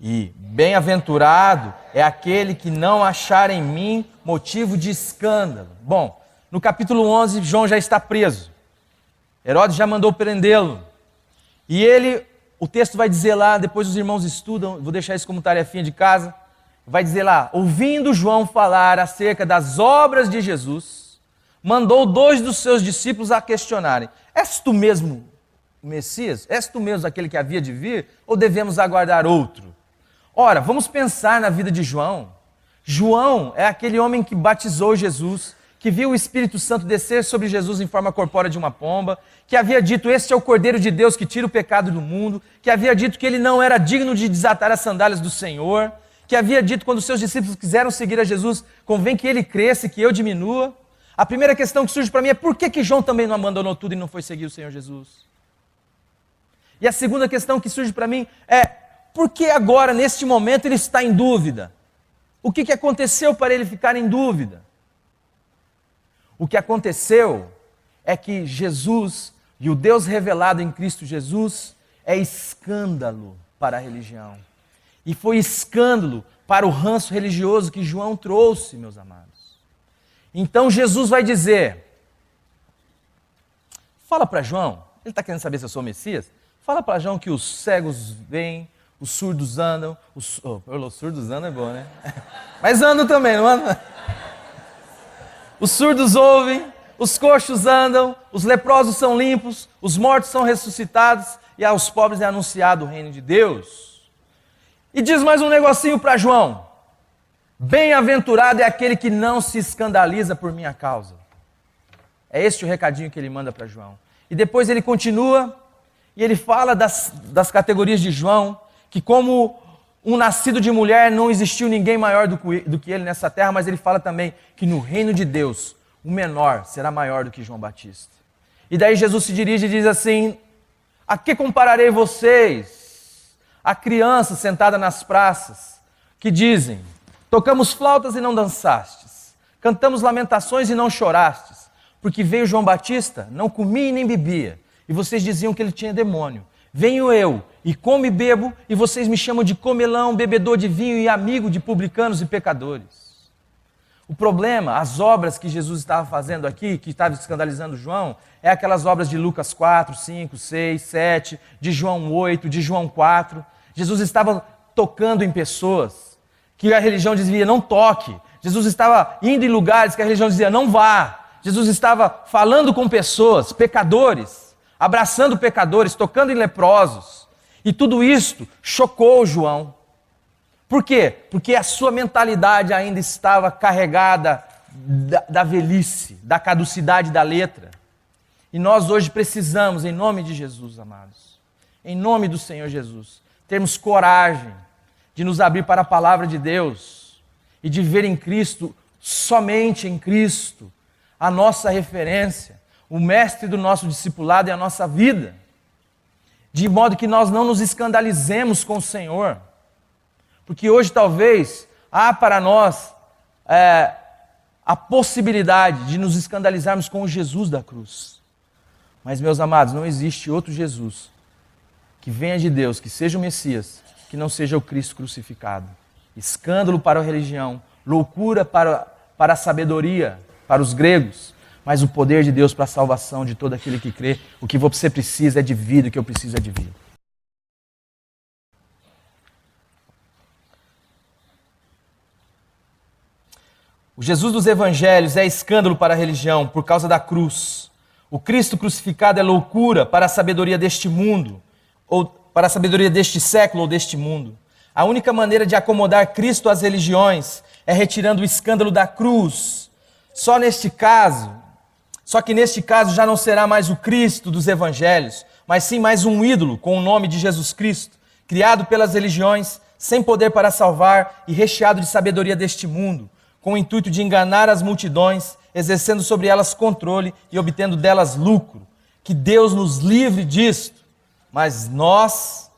E bem-aventurado é aquele que não achar em mim motivo de escândalo. Bom, no capítulo 11, João já está preso. Herodes já mandou prendê-lo. E ele, o texto vai dizer lá, depois os irmãos estudam, vou deixar isso como tarefinha de casa, vai dizer lá: ouvindo João falar acerca das obras de Jesus, mandou 2 dos seus discípulos a questionarem: És tu mesmo o Messias? És tu mesmo aquele que havia de vir? Ou devemos aguardar outro? Ora, vamos pensar na vida de João. João é aquele homem que batizou Jesus, que viu o Espírito Santo descer sobre Jesus em forma corpórea de uma pomba, que havia dito: este é o Cordeiro de Deus que tira o pecado do mundo, que havia dito que ele não era digno de desatar as sandálias do Senhor, que havia dito, quando seus discípulos quiseram seguir a Jesus, convém que ele cresça e que eu diminua. A primeira questão que surge para mim é: por que João também não abandonou tudo e não foi seguir o Senhor Jesus? E a segunda questão que surge para mim é: por que agora, neste momento, ele está em dúvida? O que aconteceu para ele ficar em dúvida? O que aconteceu é que Jesus e o Deus revelado em Cristo Jesus é escândalo para a religião. E foi escândalo para o ranço religioso que João trouxe, meus amados. Então Jesus vai dizer: fala para João, ele está querendo saber se eu sou o Messias? Fala para João que os cegos veem, os surdos andam, os surdos andam é bom, né? Mas andam também, não andam? Os surdos ouvem, os coxos andam, os leprosos são limpos, os mortos são ressuscitados e aos pobres é anunciado o reino de Deus. E diz mais um negocinho para João: bem-aventurado é aquele que não se escandaliza por minha causa. É este o recadinho que ele manda para João. E depois ele continua e ele fala das categorias de João, que como um nascido de mulher não existiu ninguém maior do que ele nessa terra, mas ele fala também que no reino de Deus o menor será maior do que João Batista. E daí Jesus se dirige e diz assim: a que compararei vocês? A crianças sentadas nas praças, que dizem: tocamos flautas e não dançastes, cantamos lamentações e não chorastes, porque veio João Batista, não comia e nem bebia, e vocês diziam que ele tinha demônio. Venho eu, e como e bebo, e vocês me chamam de comelão, bebedor de vinho e amigo de publicanos e pecadores. O problema, as obras que Jesus estava fazendo aqui, que estava escandalizando João, é aquelas obras de Lucas 4, 5, 6, 7, de João 8, de João 4. Jesus estava tocando em pessoas que a religião dizia: não toque. Jesus estava indo em lugares que a religião dizia: não vá. Jesus estava falando com pessoas, pecadores, abraçando pecadores, tocando em leprosos. E tudo isto chocou João. Por quê? Porque a sua mentalidade ainda estava carregada da velhice, da caducidade da letra. E nós hoje precisamos, em nome de Jesus, amados, em nome do Senhor Jesus, termos coragem de nos abrir para a palavra de Deus e de ver em Cristo, somente em Cristo, a nossa referência, o mestre do nosso discipulado e a nossa vida, de modo que nós não nos escandalizemos com o Senhor, porque hoje talvez há para nós a possibilidade de nos escandalizarmos com o Jesus da cruz. Mas, meus amados, não existe outro Jesus que venha de Deus, que seja o Messias, que não seja o Cristo crucificado. Escândalo para a religião, loucura para a sabedoria, para os gregos, mas o poder de Deus para a salvação de todo aquele que crê. O que você precisa é de vida, o que eu preciso é de vida. O Jesus dos evangelhos é escândalo para a religião por causa da cruz. O Cristo crucificado é loucura para a sabedoria deste mundo, ou para a sabedoria deste século ou deste mundo. A única maneira de acomodar Cristo às religiões é retirando o escândalo da cruz. Só que neste caso já não será mais o Cristo dos evangelhos, mas sim mais um ídolo com o nome de Jesus Cristo, criado pelas religiões, sem poder para salvar e recheado de sabedoria deste mundo, com o intuito de enganar as multidões, exercendo sobre elas controle e obtendo delas lucro. Que Deus nos livre disto, mas nós...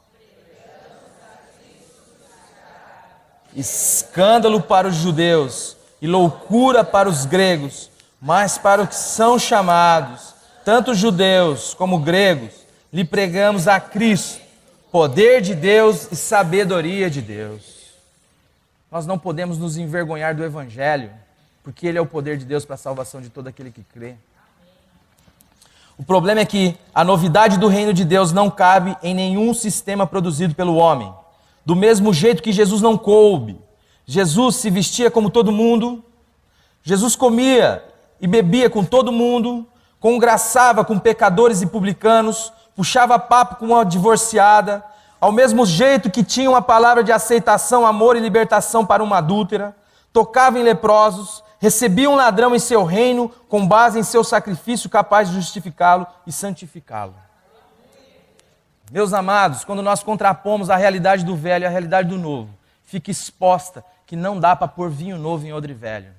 Escândalo para os judeus e loucura para os gregos, mas para os que são chamados, tanto judeus como gregos, lhe pregamos a Cristo, poder de Deus e sabedoria de Deus. Nós não podemos nos envergonhar do Evangelho, porque ele é o poder de Deus para a salvação de todo aquele que crê. O problema é que a novidade do reino de Deus não cabe em nenhum sistema produzido pelo homem. Do mesmo jeito que Jesus não coube. Jesus se vestia como todo mundo, Jesus comia e bebia com todo mundo, congraçava com pecadores e publicanos, puxava papo com uma divorciada, ao mesmo jeito que tinha uma palavra de aceitação, amor e libertação para uma adúltera, tocava em leprosos, recebia um ladrão em seu reino, com base em seu sacrifício capaz de justificá-lo e santificá-lo. Meus amados, quando nós contrapomos a realidade do velho e a realidade do novo, fica exposta que não dá para pôr vinho novo em odre velho.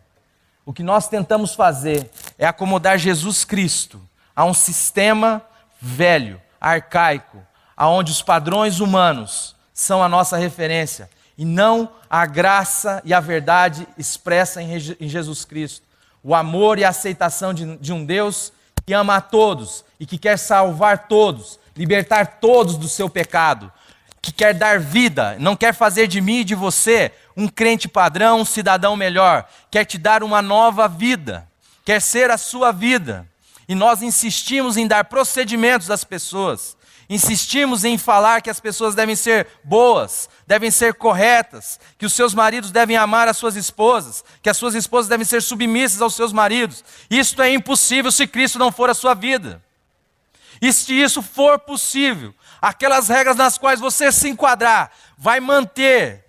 O que nós tentamos fazer é acomodar Jesus Cristo a um sistema velho, arcaico, aonde os padrões humanos são a nossa referência, e não a graça e a verdade expressa em Jesus Cristo. O amor e a aceitação de um Deus que ama a todos e que quer salvar todos, libertar todos do seu pecado, que quer dar vida, não quer fazer de mim e de você um crente padrão, um cidadão melhor, quer te dar uma nova vida, quer ser a sua vida. E nós insistimos em dar procedimentos às pessoas, insistimos em falar que as pessoas devem ser boas, devem ser corretas, que os seus maridos devem amar as suas esposas, que as suas esposas devem ser submissas aos seus maridos. Isto é impossível se Cristo não for a sua vida. E se isso for possível, aquelas regras nas quais você se enquadrar, vai manter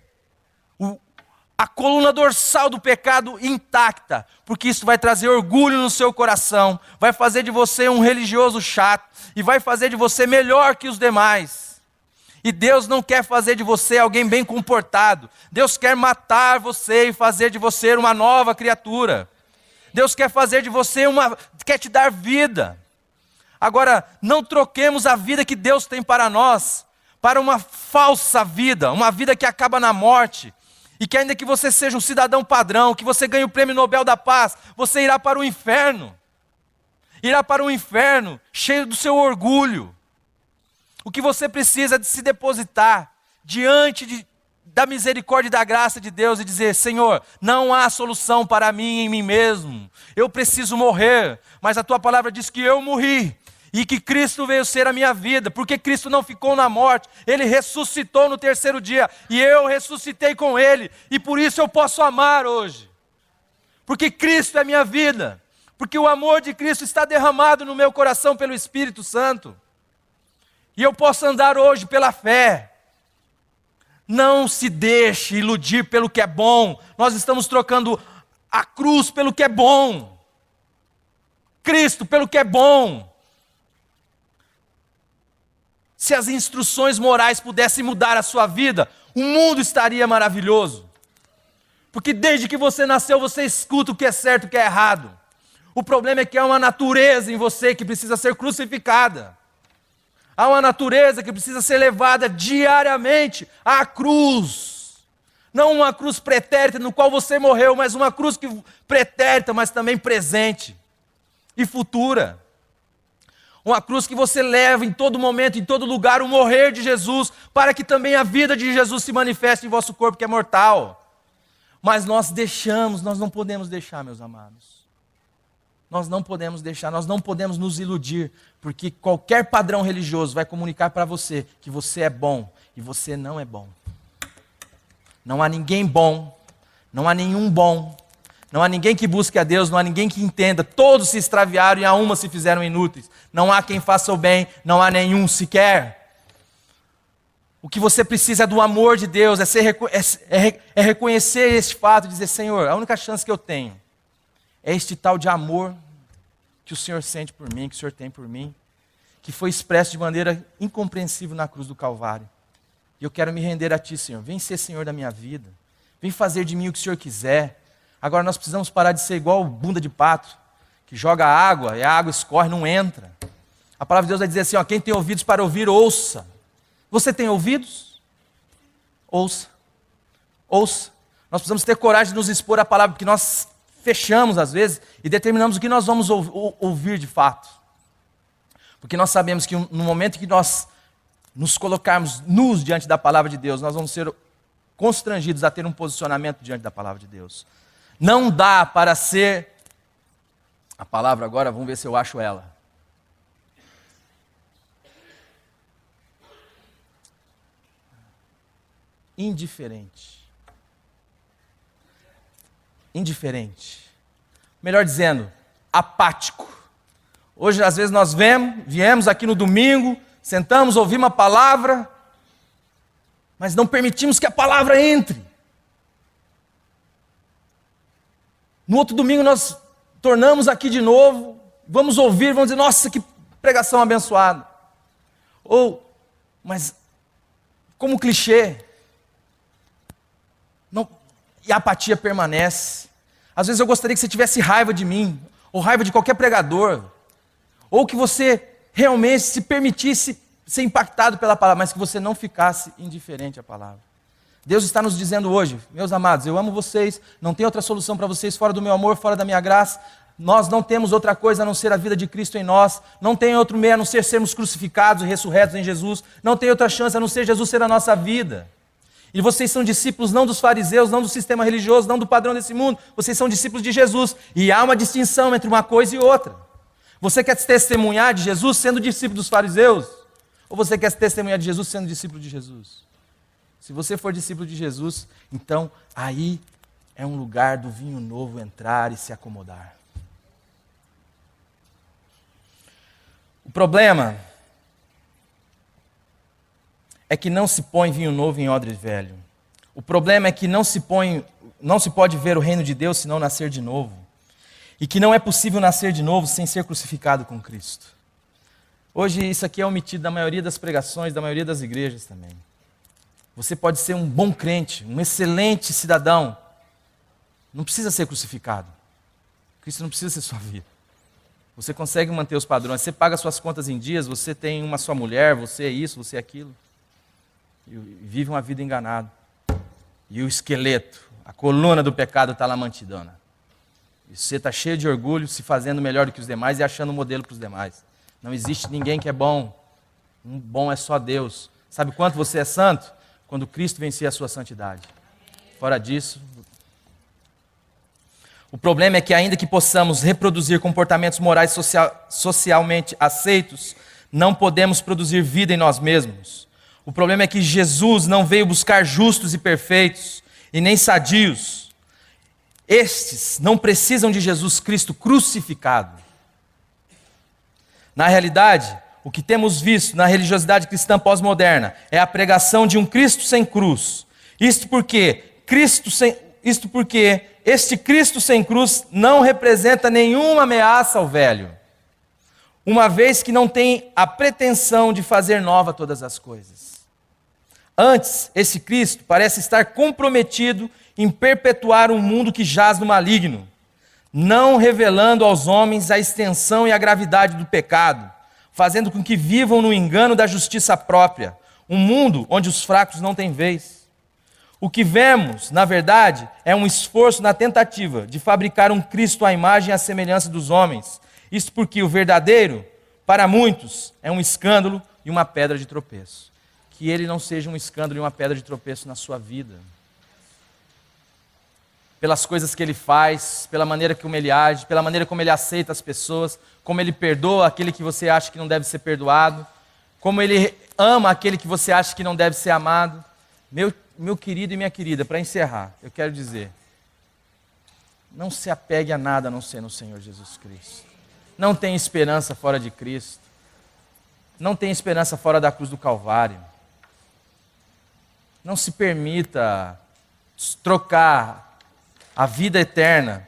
a coluna dorsal do pecado intacta, porque isso vai trazer orgulho no seu coração, vai fazer de você um religioso chato, e vai fazer de você melhor que os demais. E Deus não quer fazer de você alguém bem comportado, Deus quer matar você e fazer de você uma nova criatura. Deus quer fazer de você quer te dar vida. Agora, não troquemos a vida que Deus tem para nós, para uma falsa vida, uma vida que acaba na morte, e que ainda que você seja um cidadão padrão, que você ganhe o prêmio Nobel da Paz, você irá para o inferno. Irá para o inferno, cheio do seu orgulho. O que você precisa é de se depositar diante da misericórdia e da graça de Deus e dizer: Senhor, não há solução para mim em mim mesmo. Eu preciso morrer, mas a tua palavra diz que eu morri. E que Cristo veio ser a minha vida, porque Cristo não ficou na morte, Ele ressuscitou no terceiro dia, e eu ressuscitei com Ele, e por isso eu posso amar hoje, porque Cristo é minha vida, porque o amor de Cristo está derramado no meu coração pelo Espírito Santo, e eu posso andar hoje pela fé. Não se deixe iludir pelo que é bom, nós estamos trocando a cruz pelo que é bom, Cristo pelo que é bom. Se as instruções morais pudessem mudar a sua vida, o mundo estaria maravilhoso. Porque desde que você nasceu, você escuta o que é certo e o que é errado. O problema é que há uma natureza em você que precisa ser crucificada. Há uma natureza que precisa ser levada diariamente à cruz. Não uma cruz pretérita no qual você morreu, mas uma cruz pretérita, mas também presente e futura. Uma cruz que você leva em todo momento, em todo lugar, o morrer de Jesus, para que também a vida de Jesus se manifeste em vosso corpo que é mortal. Mas nós não podemos deixar, meus amados. Nós não podemos deixar, nós não podemos nos iludir, porque qualquer padrão religioso vai comunicar para você que você é bom e você não é bom. Não há ninguém bom, não há nenhum bom, Não há ninguém que busque a Deus, não há ninguém que entenda. Todos se extraviaram e a uma se fizeram inúteis. Não há quem faça o bem, não há nenhum sequer. O que você precisa é do amor de Deus, é reconhecer este fato e dizer: Senhor, a única chance que eu tenho é este tal de amor que o Senhor sente por mim, que o Senhor tem por mim, que foi expresso de maneira incompreensível na cruz do Calvário. E eu quero me render a Ti, Senhor. Vem ser Senhor da minha vida. Vem fazer de mim o que o Senhor quiser. Agora nós precisamos parar de ser igual bunda de pato, que joga água e a água escorre, não entra. A palavra de Deus vai dizer assim, ó, quem tem ouvidos para ouvir, ouça. Você tem ouvidos? Ouça. Ouça. Nós precisamos ter coragem de nos expor à palavra, porque nós fechamos às vezes e determinamos o que nós vamos ouvir de fato. Porque nós sabemos que no momento que nós nos colocarmos nus diante da palavra de Deus, nós vamos ser constrangidos a ter um posicionamento diante da palavra de Deus. Não dá para ser, a palavra agora, vamos ver se eu acho ela. Indiferente. Indiferente. Melhor dizendo, apático. Hoje, às vezes, nós viemos aqui no domingo, sentamos, ouvimos uma palavra, mas não permitimos que a palavra entre. No outro domingo nós tornamos aqui de novo, vamos ouvir, vamos dizer, nossa, que pregação abençoada. Mas como clichê, não, e a apatia permanece. Às vezes eu gostaria que você tivesse raiva de mim, ou raiva de qualquer pregador, ou que você realmente se permitisse ser impactado pela palavra, mas que você não ficasse indiferente à palavra. Deus está nos dizendo hoje, meus amados, eu amo vocês, não tem outra solução para vocês fora do meu amor, fora da minha graça. Nós não temos outra coisa a não ser a vida de Cristo em nós. Não tem outro meio a não ser sermos crucificados e ressurretos em Jesus. Não tem outra chance a não ser Jesus ser a nossa vida. E vocês são discípulos não dos fariseus, não do sistema religioso, não do padrão desse mundo. Vocês são discípulos de Jesus. E há uma distinção entre uma coisa e outra. Você quer testemunhar de Jesus sendo discípulo dos fariseus? Ou você quer testemunhar de Jesus sendo discípulo de Jesus? Se você for discípulo de Jesus, então aí é um lugar do vinho novo entrar e se acomodar. O problema é que não se põe vinho novo em odre velho. O problema é que não se pode ver o reino de Deus se não nascer de novo. E que não é possível nascer de novo sem ser crucificado com Cristo. Hoje isso aqui é omitido da maioria das pregações, da maioria das igrejas também. Você pode ser um bom crente, um excelente cidadão. Não precisa ser crucificado. Cristo não precisa ser sua vida. Você consegue manter os padrões. Você paga suas contas em dias, você tem uma só mulher, você é isso, você é aquilo. E vive uma vida enganada. E o esqueleto, a coluna do pecado está lá mantidona. E você está cheio de orgulho, se fazendo melhor do que os demais e achando um modelo para os demais. Não existe ninguém que é bom. Um bom é só Deus. Sabe quanto você é santo? Quando Cristo vencer a sua santidade. Fora disso... O problema é que ainda que possamos reproduzir comportamentos morais socialmente aceitos, não podemos produzir vida em nós mesmos. O problema é que Jesus não veio buscar justos e perfeitos, e nem sadios. Estes não precisam de Jesus Cristo crucificado. Na realidade, o que temos visto na religiosidade cristã pós-moderna é a pregação de um Cristo sem cruz. Isto porque este Cristo sem cruz não representa nenhuma ameaça ao velho, uma vez que não tem a pretensão de fazer nova todas as coisas. Antes, esse Cristo parece estar comprometido em perpetuar um mundo que jaz no maligno, não revelando aos homens a extensão e a gravidade do pecado, fazendo com que vivam no engano da justiça própria, um mundo onde os fracos não têm vez. O que vemos, na verdade, é um esforço na tentativa de fabricar um Cristo à imagem e à semelhança dos homens. Isso porque o verdadeiro, para muitos, é um escândalo e uma pedra de tropeço. Que ele não seja um escândalo e uma pedra de tropeço na sua vida. Pelas coisas que ele faz, pela maneira como ele age, pela maneira como ele aceita as pessoas, como ele perdoa aquele que você acha que não deve ser perdoado, como ele ama aquele que você acha que não deve ser amado. Meu querido e minha querida, para encerrar, eu quero dizer, não se apegue a nada a não ser no Senhor Jesus Cristo. Não tem esperança fora de Cristo. Não tem esperança fora da cruz do Calvário. Não se permita trocar a vida eterna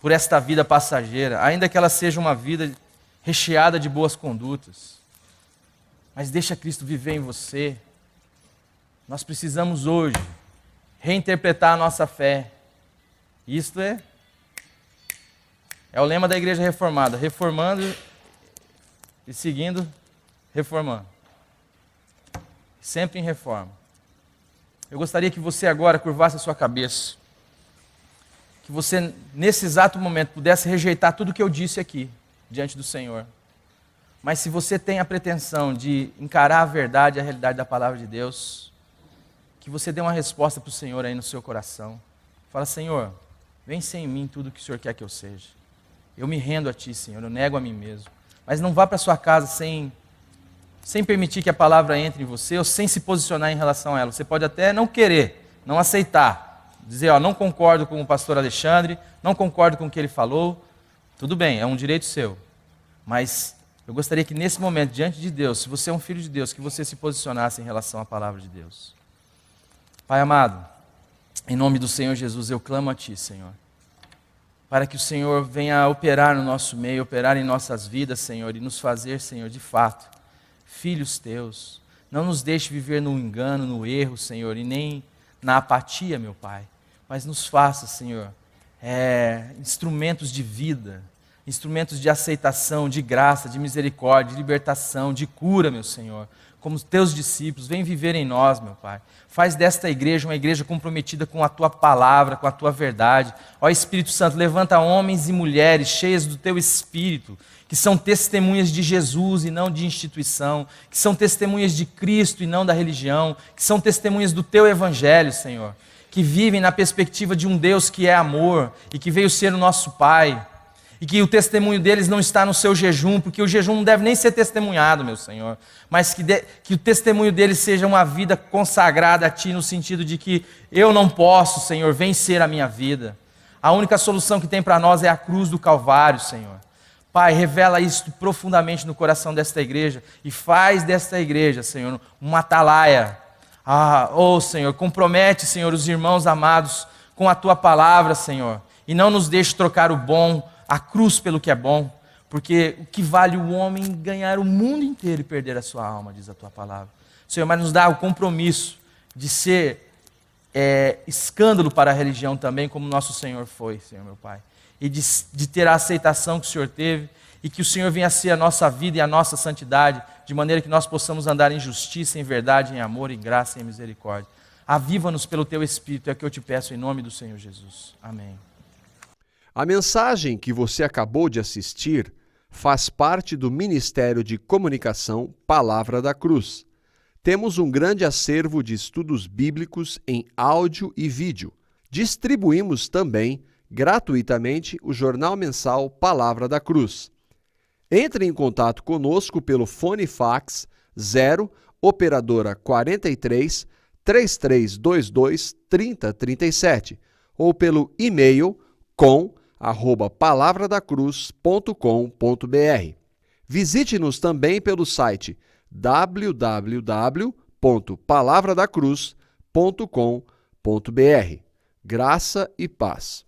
por esta vida passageira, ainda que ela seja uma vida recheada de boas condutas. Mas deixa Cristo viver em você. Nós precisamos hoje reinterpretar a nossa fé. Isto é o lema da Igreja Reformada: reformando e seguindo, reformando. Sempre em reforma. Eu gostaria que você agora curvasse a sua cabeça. Que você, nesse exato momento, pudesse rejeitar tudo que eu disse aqui, diante do Senhor. Mas se você tem a pretensão de encarar a verdade e a realidade da palavra de Deus, que você dê uma resposta para o Senhor aí no seu coração. Fala: Senhor, vence em mim tudo que o Senhor quer que eu seja. Eu me rendo a Ti, Senhor, eu nego a mim mesmo. Mas não vá para sua casa sem permitir que a palavra entre em você, ou sem se posicionar em relação a ela. Você pode até não querer, não aceitar, dizer: não concordo com o pastor Alexandre, não concordo com o que ele falou. Tudo bem, é um direito seu. Mas eu gostaria que nesse momento, diante de Deus, se você é um filho de Deus, que você se posicionasse em relação à palavra de Deus. Pai amado, em nome do Senhor Jesus, eu clamo a Ti, Senhor, para que o Senhor venha operar no nosso meio, operar em nossas vidas, Senhor, e nos fazer, Senhor, de fato, filhos Teus. Não nos deixe viver no engano, no erro, Senhor, e nem na apatia, meu Pai, mas nos faça, Senhor, instrumentos de vida, instrumentos de aceitação, de graça, de misericórdia, de libertação, de cura, meu Senhor. Como Teus discípulos, vem viver em nós, meu Pai. Faz desta igreja uma igreja comprometida com a Tua palavra, com a Tua verdade. Ó Espírito Santo, levanta homens e mulheres cheias do Teu Espírito, que são testemunhas de Jesus e não de instituição, que são testemunhas de Cristo e não da religião, que são testemunhas do Teu Evangelho, Senhor, que vivem na perspectiva de um Deus que é amor e que veio ser o nosso Pai. E que o testemunho deles não está no seu jejum, porque o jejum não deve nem ser testemunhado, meu Senhor. Mas que o testemunho deles seja uma vida consagrada a Ti, no sentido de que eu não posso, Senhor, vencer a minha vida. A única solução que tem para nós é a cruz do Calvário, Senhor. Pai, revela isto profundamente no coração desta igreja e faz desta igreja, Senhor, uma atalaia. Senhor, compromete, Senhor, os irmãos amados com a Tua palavra, Senhor. E não nos deixe trocar o bom, a cruz pelo que é bom, porque o que vale o homem ganhar o mundo inteiro e perder a sua alma, diz a Tua palavra. Senhor, mas nos dá o compromisso de ser escândalo para a religião também, como nosso Senhor foi, Senhor meu Pai. E de ter a aceitação que o Senhor teve, e que o Senhor venha a ser a nossa vida e a nossa santidade, de maneira que nós possamos andar em justiça, em verdade, em amor, em graça e em misericórdia. Aviva-nos pelo Teu Espírito, é o que eu te peço em nome do Senhor Jesus. Amém. A mensagem que você acabou de assistir faz parte do Ministério de Comunicação Palavra da Cruz. Temos um grande acervo de estudos bíblicos em áudio e vídeo. Distribuímos também, gratuitamente, o jornal mensal Palavra da Cruz. Entre em contato conosco pelo fone fax 0 operadora 43 3322 3037 ou pelo e-mail com@palavradacruz.com.br. Visite-nos também pelo site www.palavradacruz.com.br. Graça e paz.